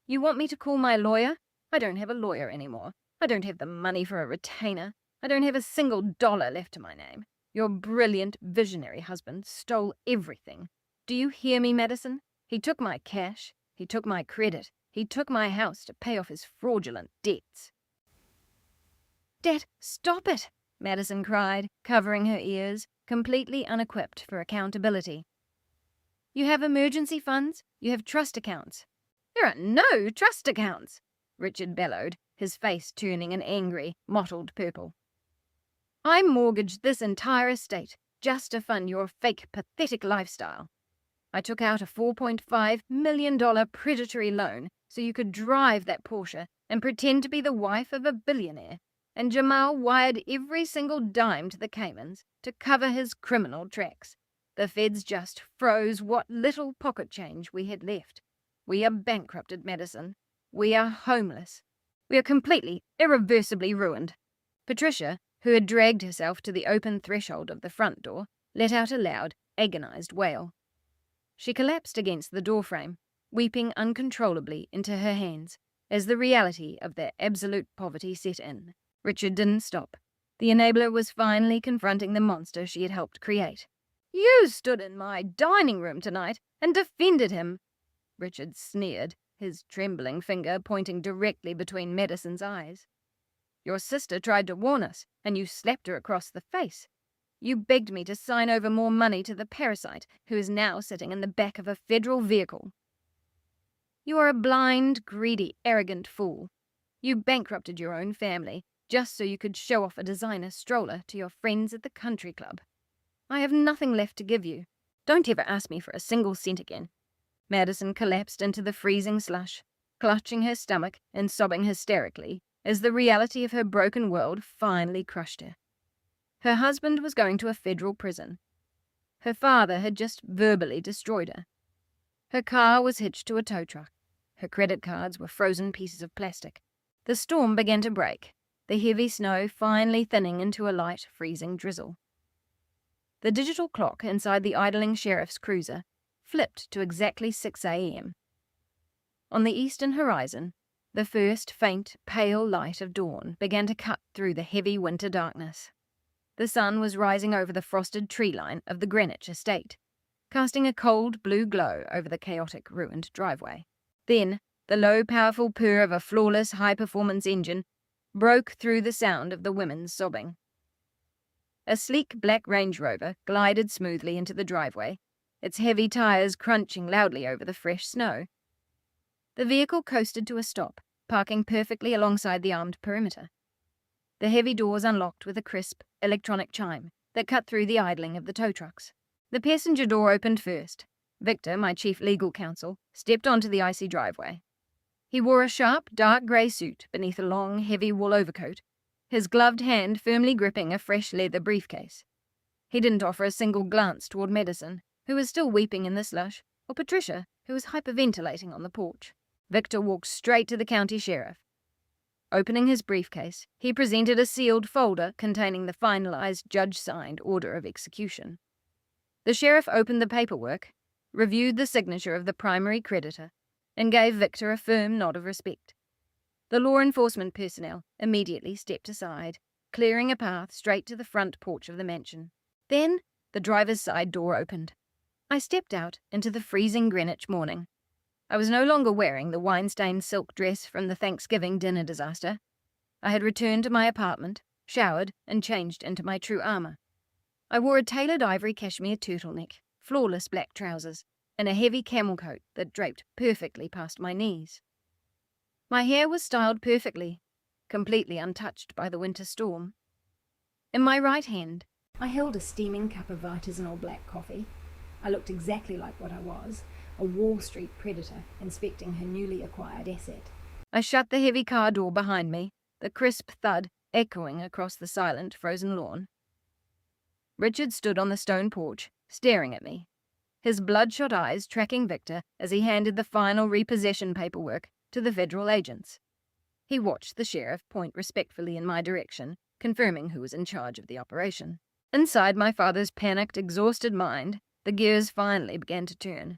"You want me to call my lawyer? I don't have a lawyer anymore. I don't have the money for a retainer. I don't have a single dollar left to my name. Your brilliant, visionary husband stole everything. Do you hear me, Madison? He took my cash. He took my credit. He took my house to pay off his fraudulent debts." "Dad, stop it!" Madison cried, covering her ears, completely unequipped for accountability. "You have emergency funds. You have trust accounts." "There are no trust accounts," Richard bellowed, his face turning an angry, mottled purple. "I mortgaged this entire estate just to fund your fake, pathetic lifestyle. I took out a $4.5 million predatory loan so you could drive that Porsche and pretend to be the wife of a billionaire, and Jamal wired every single dime to the Caymans to cover his criminal tracks. The feds just froze what little pocket change we had left. We are bankrupted, Madison. We are homeless. We are completely, irreversibly ruined." Patricia, who had dragged herself to the open threshold of the front door, let out a loud, agonized wail. She collapsed against the doorframe, weeping uncontrollably into her hands as the reality of their absolute poverty set in. Richard didn't stop. The enabler was finally confronting the monster she had helped create. "You stood in my dining room tonight and defended him," Richard sneered, his trembling finger pointing directly between Madison's eyes. "Your sister tried to warn us, and you slapped her across the face. You begged me to sign over more money to the parasite who is now sitting in the back of a federal vehicle. You are a blind, greedy, arrogant fool. You bankrupted your own family just so you could show off a designer stroller to your friends at the country club. I have nothing left to give you. Don't ever ask me for a single cent again." Madison collapsed into the freezing slush, clutching her stomach and sobbing hysterically as the reality of her broken world finally crushed her. Her husband was going to a federal prison. Her father had just verbally destroyed her. Her car was hitched to a tow truck. Her credit cards were frozen pieces of plastic. The storm began to break, the heavy snow finally thinning into a light, freezing drizzle. The digital clock inside the idling sheriff's cruiser flipped to exactly 6 a.m. On the eastern horizon, the first faint, pale light of dawn began to cut through the heavy winter darkness. The sun was rising over the frosted tree line of the Greenwich estate, casting a cold blue glow over the chaotic, ruined driveway. Then, the low, powerful purr of a flawless, high-performance engine broke through the sound of the women's sobbing. A sleek black Range Rover glided smoothly into the driveway, its heavy tires crunching loudly over the fresh snow. The vehicle coasted to a stop, parking perfectly alongside the armed perimeter. The heavy doors unlocked with a crisp, electronic chime that cut through the idling of the tow trucks. The passenger door opened first. Victor, my chief legal counsel, stepped onto the icy driveway. He wore a sharp, dark grey suit beneath a long, heavy wool overcoat, his gloved hand firmly gripping a fresh leather briefcase. He didn't offer a single glance toward Madison, who was still weeping in the slush, or Patricia, who was hyperventilating on the porch. Victor walked straight to the county sheriff. Opening his briefcase, he presented a sealed folder containing the finalized judge-signed order of execution. The sheriff opened the paperwork, reviewed the signature of the primary creditor, and gave Victor a firm nod of respect. The law enforcement personnel immediately stepped aside, clearing a path straight to the front porch of the mansion. Then, the driver's side door opened. I stepped out into the freezing Greenwich morning. I was no longer wearing the wine-stained silk dress from the Thanksgiving dinner disaster. I had returned to my apartment, showered, and changed into my true armor. I wore a tailored ivory cashmere turtleneck, flawless black trousers, and a heavy camel coat that draped perfectly past my knees. My hair was styled perfectly, completely untouched by the winter storm. In my right hand, I held a steaming cup of artisanal black coffee. I looked exactly like what I was, a Wall Street predator inspecting her newly acquired asset. I shut the heavy car door behind me, the crisp thud echoing across the silent, frozen lawn. Richard stood on the stone porch, staring at me, his bloodshot eyes tracking Victor as he handed the final repossession paperwork to the federal agents. He watched the sheriff point respectfully in my direction, confirming who was in charge of the operation. Inside my father's panicked, exhausted mind, the gears finally began to turn.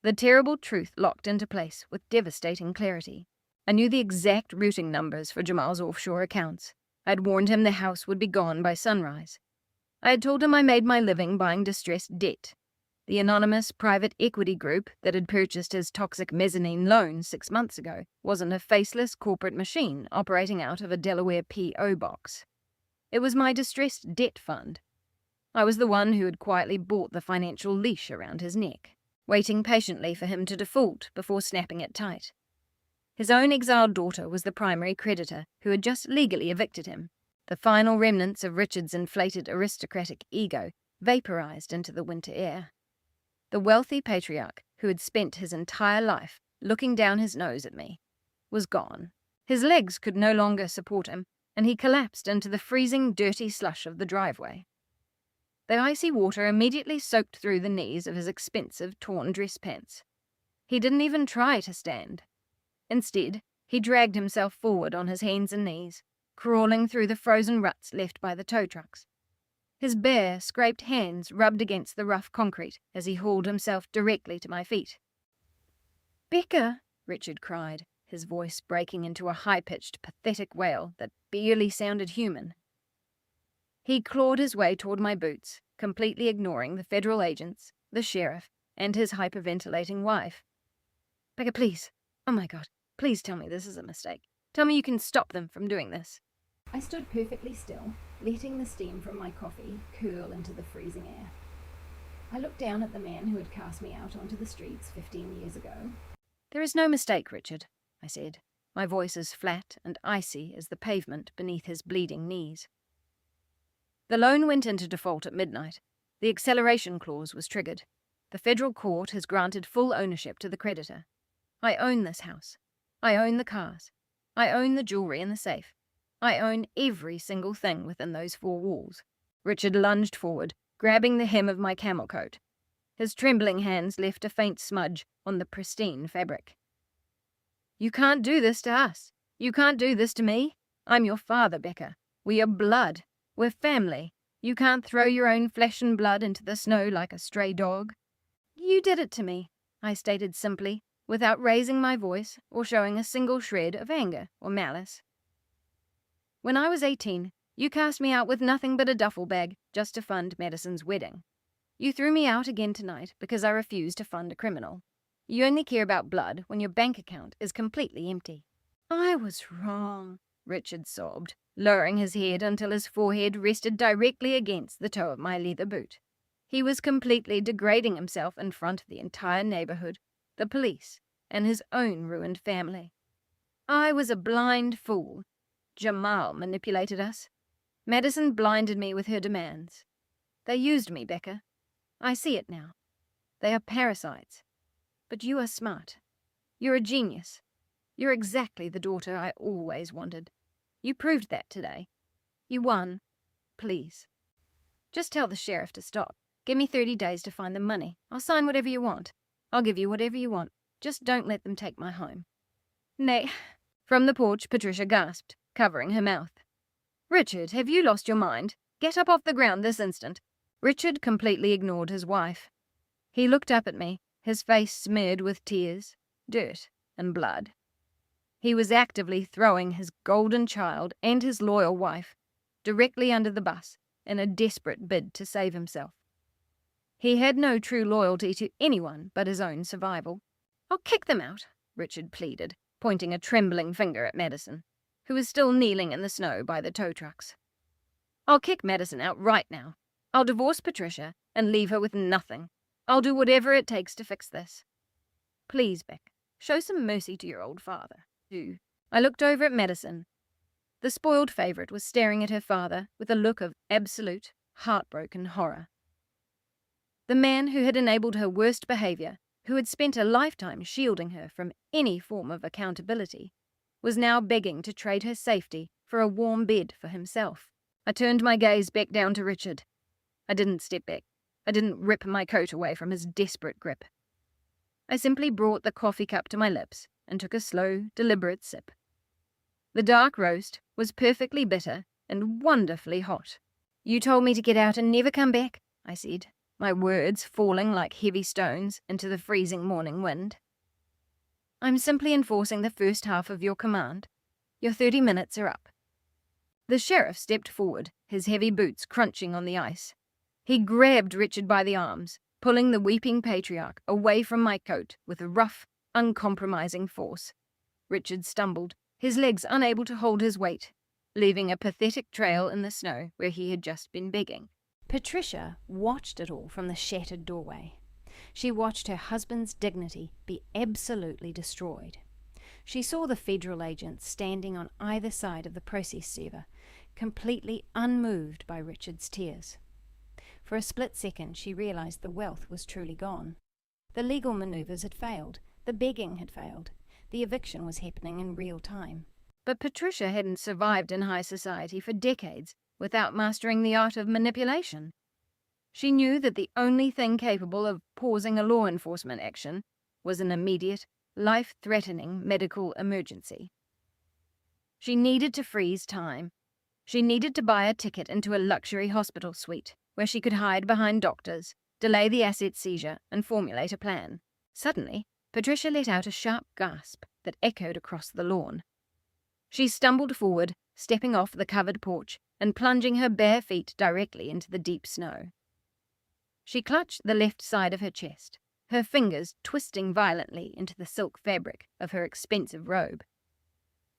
The terrible truth locked into place with devastating clarity. I knew the exact routing numbers for Jamal's offshore accounts. I had warned him the house would be gone by sunrise. I had told him I made my living buying distressed debt. The anonymous private equity group that had purchased his toxic mezzanine loan 6 months ago wasn't a faceless corporate machine operating out of a Delaware P.O. box. It was my distressed debt fund. I was the one who had quietly bought the financial leash around his neck, waiting patiently for him to default before snapping it tight. His own exiled daughter was the primary creditor who had just legally evicted him. The final remnants of Richard's inflated aristocratic ego vaporized into the winter air. The wealthy patriarch, who had spent his entire life looking down his nose at me, was gone. His legs could no longer support him, and he collapsed into the freezing, dirty slush of the driveway. The icy water immediately soaked through the knees of his expensive, torn dress pants. He didn't even try to stand. Instead, he dragged himself forward on his hands and knees, crawling through the frozen ruts left by the tow trucks. His bare, scraped hands rubbed against the rough concrete as he hauled himself directly to my feet. "Becca!" Richard cried, his voice breaking into a high-pitched, pathetic wail that barely sounded human. He clawed his way toward my boots, completely ignoring the federal agents, the sheriff, and his hyperventilating wife. "Becca, please. Oh my God. Please tell me this is a mistake. Tell me you can stop them from doing this." I stood perfectly still, letting the steam from my coffee curl into the freezing air. I looked down at the man who had cast me out onto the streets 15 years ago. "There is no mistake, Richard," I said, my voice as flat and icy as the pavement beneath his bleeding knees. "The loan went into default at midnight. The acceleration clause was triggered. The federal court has granted full ownership to the creditor. I own this house. I own the cars. I own the jewelry in the safe. I own every single thing within those four walls." Richard lunged forward, grabbing the hem of my camel coat. His trembling hands left a faint smudge on the pristine fabric. "You can't do this to us. You can't do this to me. I'm your father, Becca. We are blood. We're family. You can't throw your own flesh and blood into the snow like a stray dog." "You did it to me," I stated simply, without raising my voice or showing a single shred of anger or malice. "When I was 18, you cast me out with nothing but a duffel bag just to fund Madison's wedding. You threw me out again tonight because I refused to fund a criminal. You only care about blood when your bank account is completely empty." "I was wrong," Richard sobbed, lowering his head until his forehead rested directly against the toe of my leather boot. He was completely degrading himself in front of the entire neighborhood, the police, and his own ruined family. "I was a blind fool. Jamal manipulated us. Madison blinded me with her demands. They used me, Becca. I see it now. They are parasites. But you are smart. You're a genius. You're exactly the daughter I always wanted. You proved that today. You won. Please. Just tell the sheriff to stop. Give me 30 days to find the money. I'll sign whatever you want. I'll give you whatever you want. Just don't let them take my home." "Nay." From the porch, Patricia gasped, covering her mouth. "Richard, have you lost your mind? Get up off the ground this instant." Richard completely ignored his wife. He looked up at me, his face smeared with tears, dirt, and blood. He was actively throwing his golden child and his loyal wife directly under the bus in a desperate bid to save himself. He had no true loyalty to anyone but his own survival. "I'll kick them out," Richard pleaded, pointing a trembling finger at Madison, who was still kneeling in the snow by the tow trucks. "I'll kick Madison out right now. I'll divorce Patricia and leave her with nothing. I'll do whatever it takes to fix this. Please, Beck, show some mercy to your old father. Do." I looked over at Madison. The spoiled favorite was staring at her father with a look of absolute, heartbroken horror. The man who had enabled her worst behavior, who had spent a lifetime shielding her from any form of accountability, was now begging to trade her safety for a warm bed for himself. I turned my gaze back down to Richard. I didn't step back. I didn't rip my coat away from his desperate grip. I simply brought the coffee cup to my lips and took a slow, deliberate sip. The dark roast was perfectly bitter and wonderfully hot. "You told me to get out and never come back," I said, my words falling like heavy stones into the freezing morning wind. "I'm simply enforcing the first half of your command. Your 30 minutes are up." The sheriff stepped forward, his heavy boots crunching on the ice. He grabbed Richard by the arms, pulling the weeping patriarch away from my coat with a rough, uncompromising force. Richard stumbled, his legs unable to hold his weight, leaving a pathetic trail in the snow where he had just been begging. Patricia watched it all from the shattered doorway. She watched her husband's dignity be absolutely destroyed. She saw the federal agents standing on either side of the process server, completely unmoved by Richard's tears. For a split second, she realized the wealth was truly gone. The legal maneuvers had failed. The begging had failed. The eviction was happening in real time. But Patricia hadn't survived in high society for decades without mastering the art of manipulation. She knew that the only thing capable of pausing a law enforcement action was an immediate, life-threatening medical emergency. She needed to freeze time. She needed to buy a ticket into a luxury hospital suite where she could hide behind doctors, delay the asset seizure, and formulate a plan. Suddenly, Patricia let out a sharp gasp that echoed across the lawn. She stumbled forward, stepping off the covered porch and plunging her bare feet directly into the deep snow. She clutched the left side of her chest, her fingers twisting violently into the silk fabric of her expensive robe.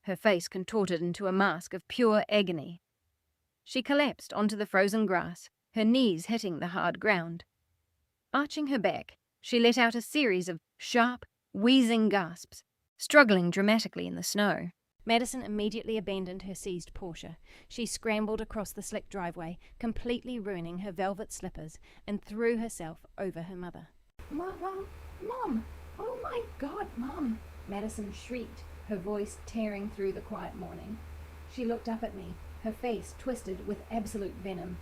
her face contorted into a mask of pure agony. She collapsed onto the frozen grass, her knees hitting the hard ground. Arching her back, she let out a series of sharp, wheezing gasps, struggling dramatically in the snow. Madison immediately abandoned her seized Porsche. She scrambled across the slick driveway, completely ruining her velvet slippers, and threw herself over her mother. Mom! Oh my God, Mom! Madison shrieked, her voice tearing through the quiet morning. She looked up at me, her face twisted with absolute venom.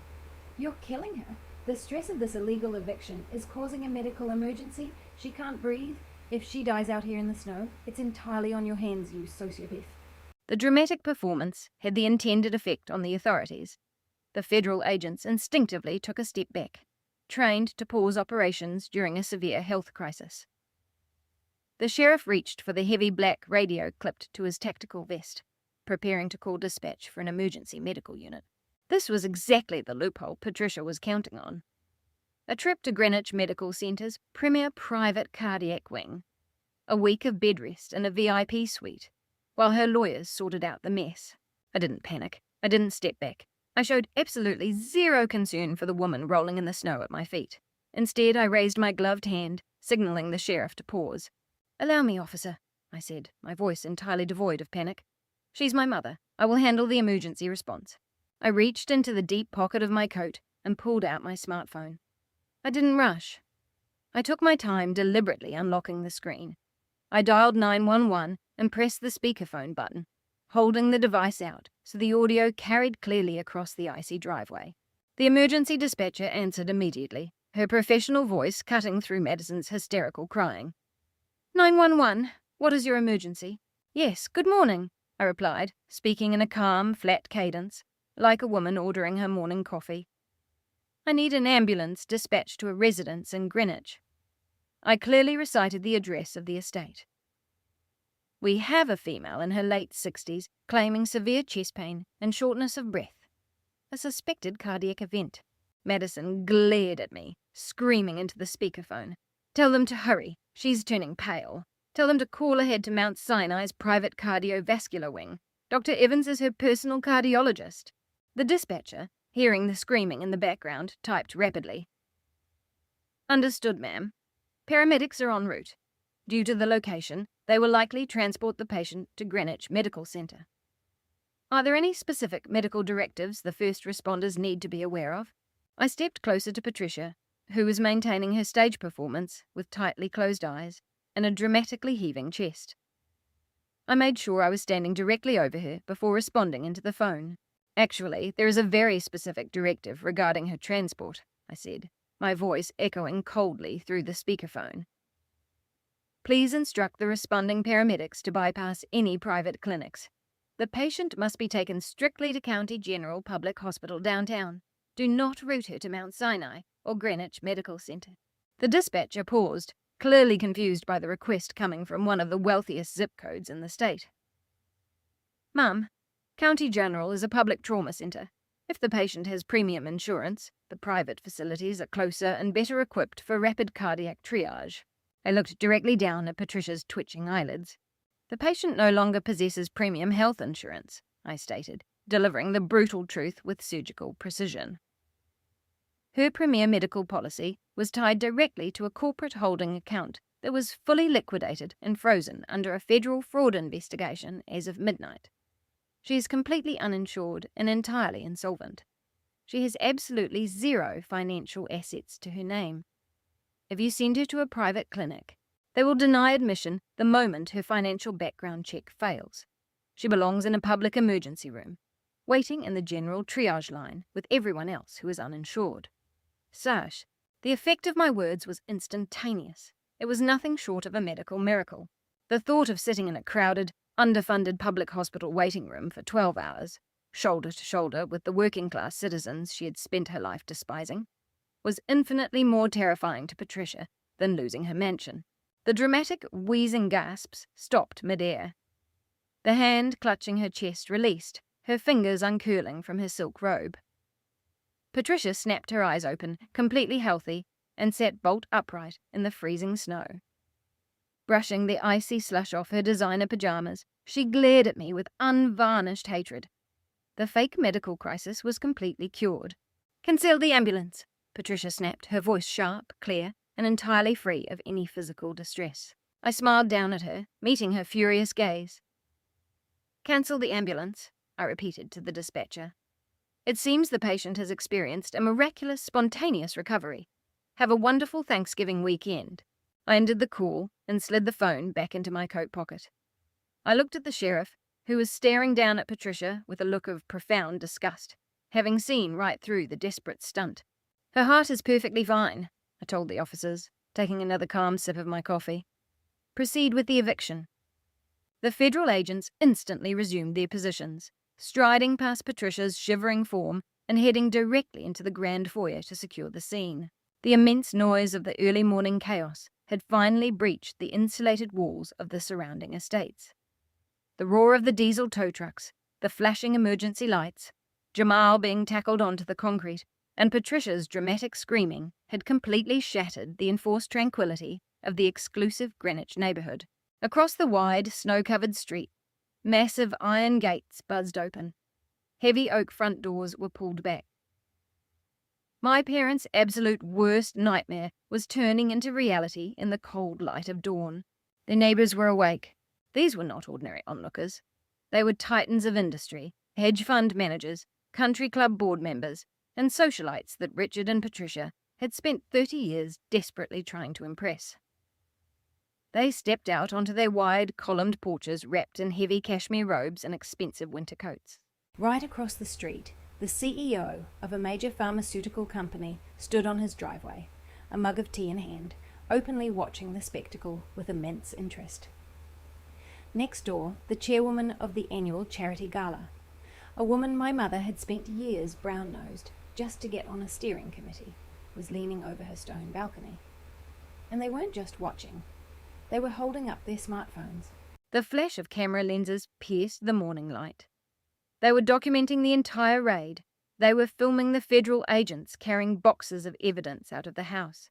You're killing her. The stress of this illegal eviction is causing a medical emergency. She can't breathe. If she dies out here in the snow, it's entirely on your hands, you sociopath. The dramatic performance had the intended effect on the authorities. The federal agents instinctively took a step back, trained to pause operations during a severe health crisis. The sheriff reached for the heavy black radio clipped to his tactical vest, preparing to call dispatch for an emergency medical unit. This was exactly the loophole Patricia was counting on. A trip to Greenwich Medical Centre's premier private cardiac wing, a week of bed rest in a VIP suite, while her lawyers sorted out the mess. I didn't panic. I didn't step back. I showed absolutely zero concern for the woman rolling in the snow at my feet. Instead, I raised my gloved hand, signaling the sheriff to pause. "Allow me, officer," I said, my voice entirely devoid of panic. "She's my mother. I will handle the emergency response." I reached into the deep pocket of my coat and pulled out my smartphone. I didn't rush. I took my time deliberately unlocking the screen. I dialed 911 and pressed the speakerphone button, holding the device out so the audio carried clearly across the icy driveway. The emergency dispatcher answered immediately, her professional voice cutting through Madison's hysterical crying. 911, what is your emergency? Yes, good morning, I replied, speaking in a calm, flat cadence, like a woman ordering her morning coffee. I need an ambulance dispatched to a residence in Greenwich. I clearly recited the address of the estate. We have a female in her late 60s claiming severe chest pain and shortness of breath. A suspected cardiac event. Madison glared at me, screaming into the speakerphone. Tell them to hurry. She's turning pale. Tell them to call ahead to Mount Sinai's private cardiovascular wing. Dr. Evans is her personal cardiologist. The dispatcher, hearing the screaming in the background, typed rapidly. Understood, ma'am. Paramedics are en route. Due to the location, they will likely transport the patient to Greenwich Medical Centre. Are there any specific medical directives the first responders need to be aware of? I stepped closer to Patricia, who was maintaining her stage performance with tightly closed eyes and a dramatically heaving chest. I made sure I was standing directly over her before responding into the phone. Actually, there is a very specific directive regarding her transport, I said, my voice echoing coldly through the speakerphone. Please instruct the responding paramedics to bypass any private clinics. The patient must be taken strictly to County General Public Hospital downtown. Do not route her to Mount Sinai or Greenwich Medical Centre. The dispatcher paused, clearly confused by the request coming from one of the wealthiest zip codes in the state. Mum, County General is a public trauma centre. If the patient has premium insurance, the private facilities are closer and better equipped for rapid cardiac triage. I looked directly down at Patricia's twitching eyelids. The patient no longer possesses premium health insurance, I stated, delivering the brutal truth with surgical precision. Her premier medical policy was tied directly to a corporate holding account that was fully liquidated and frozen under a federal fraud investigation as of midnight. She is completely uninsured and entirely insolvent. She has absolutely zero financial assets to her name. If you send her to a private clinic, they will deny admission the moment her financial background check fails. She belongs in a public emergency room, waiting in the general triage line with everyone else who is uninsured. Sash, the effect of my words was instantaneous. It was nothing short of a medical miracle. The thought of sitting in a crowded, underfunded public hospital waiting room for 12 hours, shoulder to shoulder with the working-class citizens she had spent her life despising, was infinitely more terrifying to Patricia than losing her mansion. The dramatic, wheezing gasps stopped mid-air. The hand clutching her chest released, her fingers uncurling from her silk robe. Patricia snapped her eyes open, completely healthy, and sat bolt upright in the freezing snow. Brushing the icy slush off her designer pajamas, she glared at me with unvarnished hatred. The fake medical crisis was completely cured. "Cancel the ambulance," Patricia snapped, her voice sharp, clear, and entirely free of any physical distress. I smiled down at her, meeting her furious gaze. "Cancel the ambulance," I repeated to the dispatcher. "It seems the patient has experienced a miraculous, spontaneous recovery. Have a wonderful Thanksgiving weekend." I ended the call and slid the phone back into my coat pocket. I looked at the sheriff, who was staring down at Patricia with a look of profound disgust, having seen right through the desperate stunt. "Her heart is perfectly fine," I told the officers, taking another calm sip of my coffee. "Proceed with the eviction." The federal agents instantly resumed their positions, striding past Patricia's shivering form and heading directly into the grand foyer to secure the scene. The immense noise of the early morning chaos had finally breached the insulated walls of the surrounding estates. The roar of the diesel tow trucks, the flashing emergency lights, Jamal being tackled onto the concrete, and Patricia's dramatic screaming had completely shattered the enforced tranquility of the exclusive Greenwich neighborhood. Across the wide, snow-covered street, massive iron gates buzzed open. Heavy oak front doors were pulled back. My parents' absolute worst nightmare was turning into reality in the cold light of dawn. Their neighbors were awake. These were not ordinary onlookers. They were titans of industry, hedge fund managers, country club board members, and socialites that Richard and Patricia had spent 30 years desperately trying to impress. They stepped out onto their wide, columned porches wrapped in heavy cashmere robes and expensive winter coats. Right across the street, the CEO of a major pharmaceutical company stood on his driveway, a mug of tea in hand, openly watching the spectacle with immense interest. Next door, the chairwoman of the annual charity gala, a woman my mother had spent years brown-nosed just to get on a steering committee, was leaning over her stone balcony. And they weren't just watching. They were holding up their smartphones. The flash of camera lenses pierced the morning light. They were documenting the entire raid. They were filming the federal agents carrying boxes of evidence out of the house.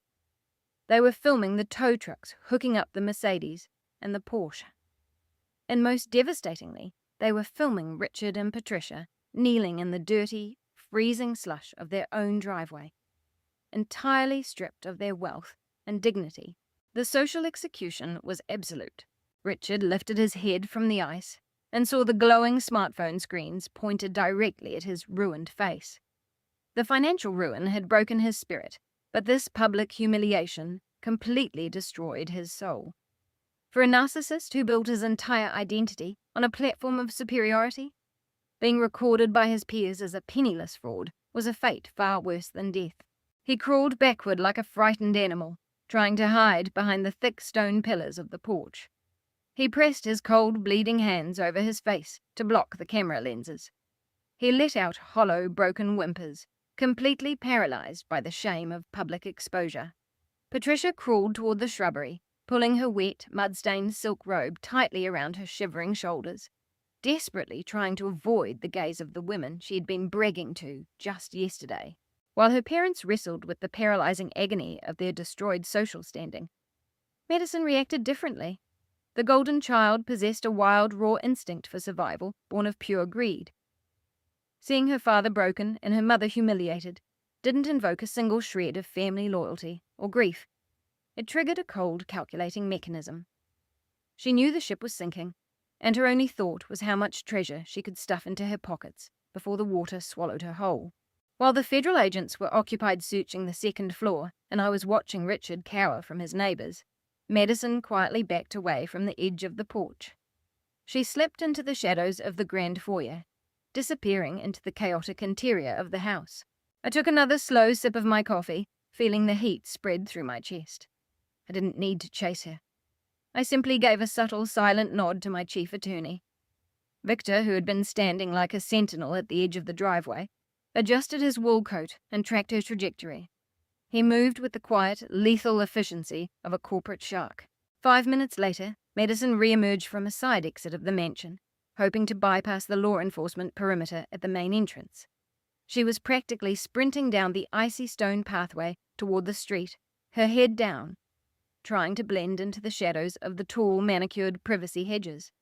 They were filming the tow trucks hooking up the Mercedes and the Porsche. And most devastatingly, they were filming Richard and Patricia kneeling in the dirty, freezing slush of their own driveway, entirely stripped of their wealth and dignity. The social execution was absolute. Richard lifted his head from the ice and saw the glowing smartphone screens pointed directly at his ruined face. The financial ruin had broken his spirit, but this public humiliation completely destroyed his soul. For a narcissist who built his entire identity on a platform of superiority, being recorded by his peers as a penniless fraud was a fate far worse than death. He crawled backward like a frightened animal, trying to hide behind the thick stone pillars of the porch. He pressed his cold, bleeding hands over his face to block the camera lenses. He let out hollow, broken whimpers, completely paralyzed by the shame of public exposure. Patricia crawled toward the shrubbery, pulling her wet, mud-stained silk robe tightly around her shivering shoulders, desperately trying to avoid the gaze of the women she had been bragging to just yesterday. While her parents wrestled with the paralyzing agony of their destroyed social standing, Madison reacted differently. The golden child possessed a wild, raw instinct for survival, born of pure greed. Seeing her father broken and her mother humiliated didn't invoke a single shred of family loyalty or grief. It triggered a cold, calculating mechanism. She knew the ship was sinking, and her only thought was how much treasure she could stuff into her pockets before the water swallowed her whole. While the federal agents were occupied searching the second floor and I was watching Richard cower from his neighbors, Madison quietly backed away from the edge of the porch. She slipped into the shadows of the grand foyer, disappearing into the chaotic interior of the house. I took another slow sip of my coffee, feeling the heat spread through my chest. I didn't need to chase her. I simply gave a subtle, silent nod to my chief attorney. Victor, who had been standing like a sentinel at the edge of the driveway, adjusted his wool coat and tracked her trajectory. He moved with the quiet, lethal efficiency of a corporate shark. 5 minutes later, Madison re-emerged from a side exit of the mansion, hoping to bypass the law enforcement perimeter at the main entrance. She was practically sprinting down the icy stone pathway toward the street, her head down, trying to blend into the shadows of the tall, manicured privacy hedges.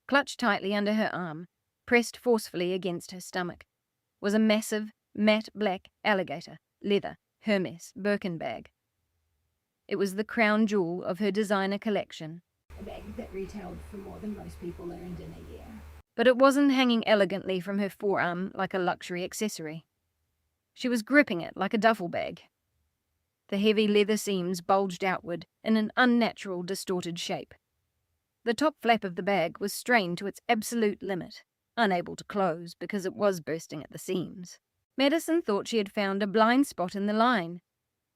Clutched tightly under her arm, pressed forcefully against her stomach, was a massive, matte black alligator, leather, Hermes Birkin bag. It was the crown jewel of her designer collection. A bag that retailed for more than most people earned in a year. But it wasn't hanging elegantly from her forearm like a luxury accessory. She was gripping it like a duffel bag. The heavy leather seams bulged outward in an unnatural, distorted shape. The top flap of the bag was strained to its absolute limit, unable to close because it was bursting at the seams. Madison thought she had found a blind spot in the line.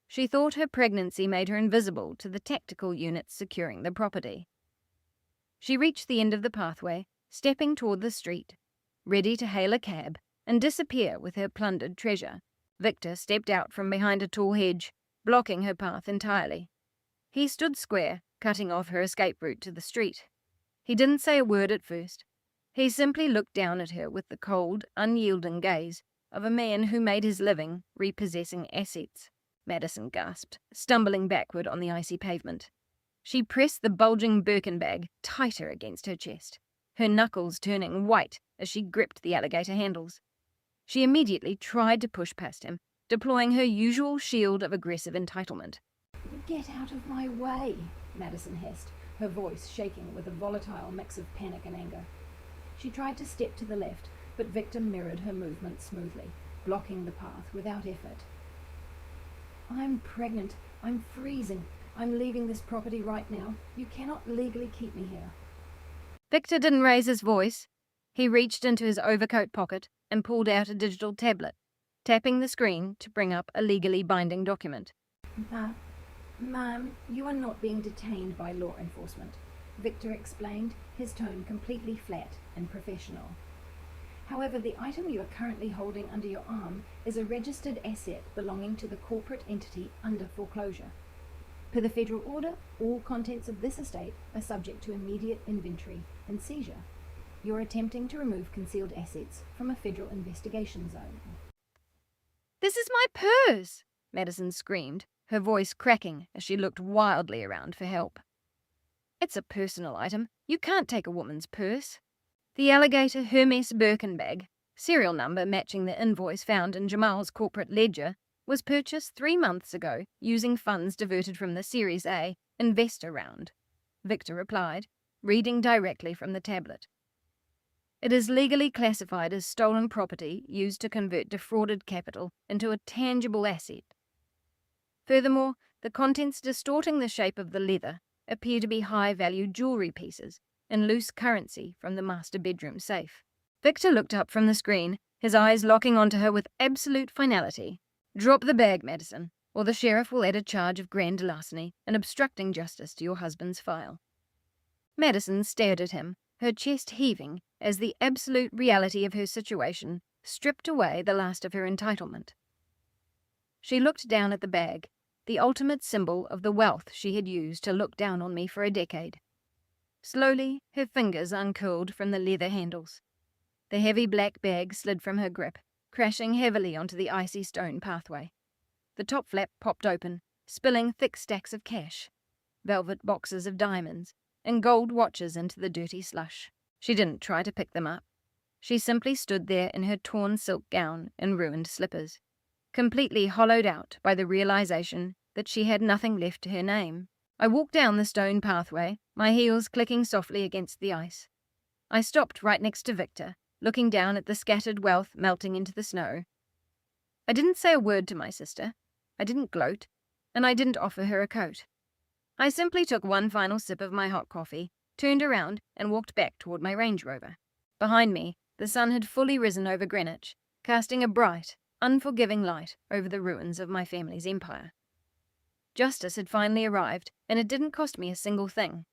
She thought her pregnancy made her invisible to the tactical units securing the property. She reached the end of the pathway, stepping toward the street, ready to hail a cab and disappear with her plundered treasure. Victor stepped out from behind a tall hedge, blocking her path entirely. He stood square, cutting off her escape route to the street. He didn't say a word at first. He simply looked down at her with the cold, unyielding gaze of a man who made his living repossessing assets. Madison gasped, stumbling backward on the icy pavement. She pressed the bulging Birkin bag tighter against her chest, her knuckles turning white as she gripped the alligator handles. She immediately tried to push past him, deploying her usual shield of aggressive entitlement. "Get out of my way," Madison hissed, her voice shaking with a volatile mix of panic and anger. She tried to step to the left, but Victor mirrored her movement smoothly, blocking the path without effort. "I'm pregnant. I'm freezing. I'm leaving this property right now. You cannot legally keep me here." Victor didn't raise his voice. He reached into his overcoat pocket and pulled out a digital tablet, tapping the screen to bring up a legally binding document. Ma'am, you are not being detained by law enforcement," Victor explained, his tone completely flat and professional. "However, the item you are currently holding under your arm is a registered asset belonging to the corporate entity under foreclosure. Per the federal order, all contents of this estate are subject to immediate inventory and seizure. You are attempting to remove concealed assets from a federal investigation zone." "This is my purse!" Madison screamed, her voice cracking as she looked wildly around for help. "It's a personal item. You can't take a woman's purse." The alligator Hermes Birkin bag, serial number matching the invoice found in Jamal's corporate ledger, was purchased 3 months ago using funds diverted from the Series A investor round, Victor replied, reading directly from the tablet. "It is legally classified as stolen property used to convert defrauded capital into a tangible asset. Furthermore, the contents distorting the shape of the leather appear to be high-value jewelry pieces and loose currency from the master bedroom safe." Victor looked up from the screen, his eyes locking onto her with absolute finality. "Drop the bag, Madison, or the sheriff will add a charge of grand larceny and obstructing justice to your husband's file." Madison stared at him, her chest heaving as the absolute reality of her situation stripped away the last of her entitlement. She looked down at the bag, the ultimate symbol of the wealth she had used to look down on me for a decade. Slowly, her fingers uncurled from the leather handles. The heavy black bag slid from her grip, crashing heavily onto the icy stone pathway. The top flap popped open, spilling thick stacks of cash, velvet boxes of diamonds, and gold watches into the dirty slush. She didn't try to pick them up. She simply stood there in her torn silk gown and ruined slippers, completely hollowed out by the realization that she had nothing left to her name. I walked down the stone pathway, my heels clicking softly against the ice. I stopped right next to Victor, looking down at the scattered wealth melting into the snow. I didn't say a word to my sister. I didn't gloat, and I didn't offer her a coat. I simply took one final sip of my hot coffee, turned around, and walked back toward my Range Rover. Behind me, the sun had fully risen over Greenwich, casting a bright, unforgiving light over the ruins of my family's empire. Justice had finally arrived, and it didn't cost me a single thing.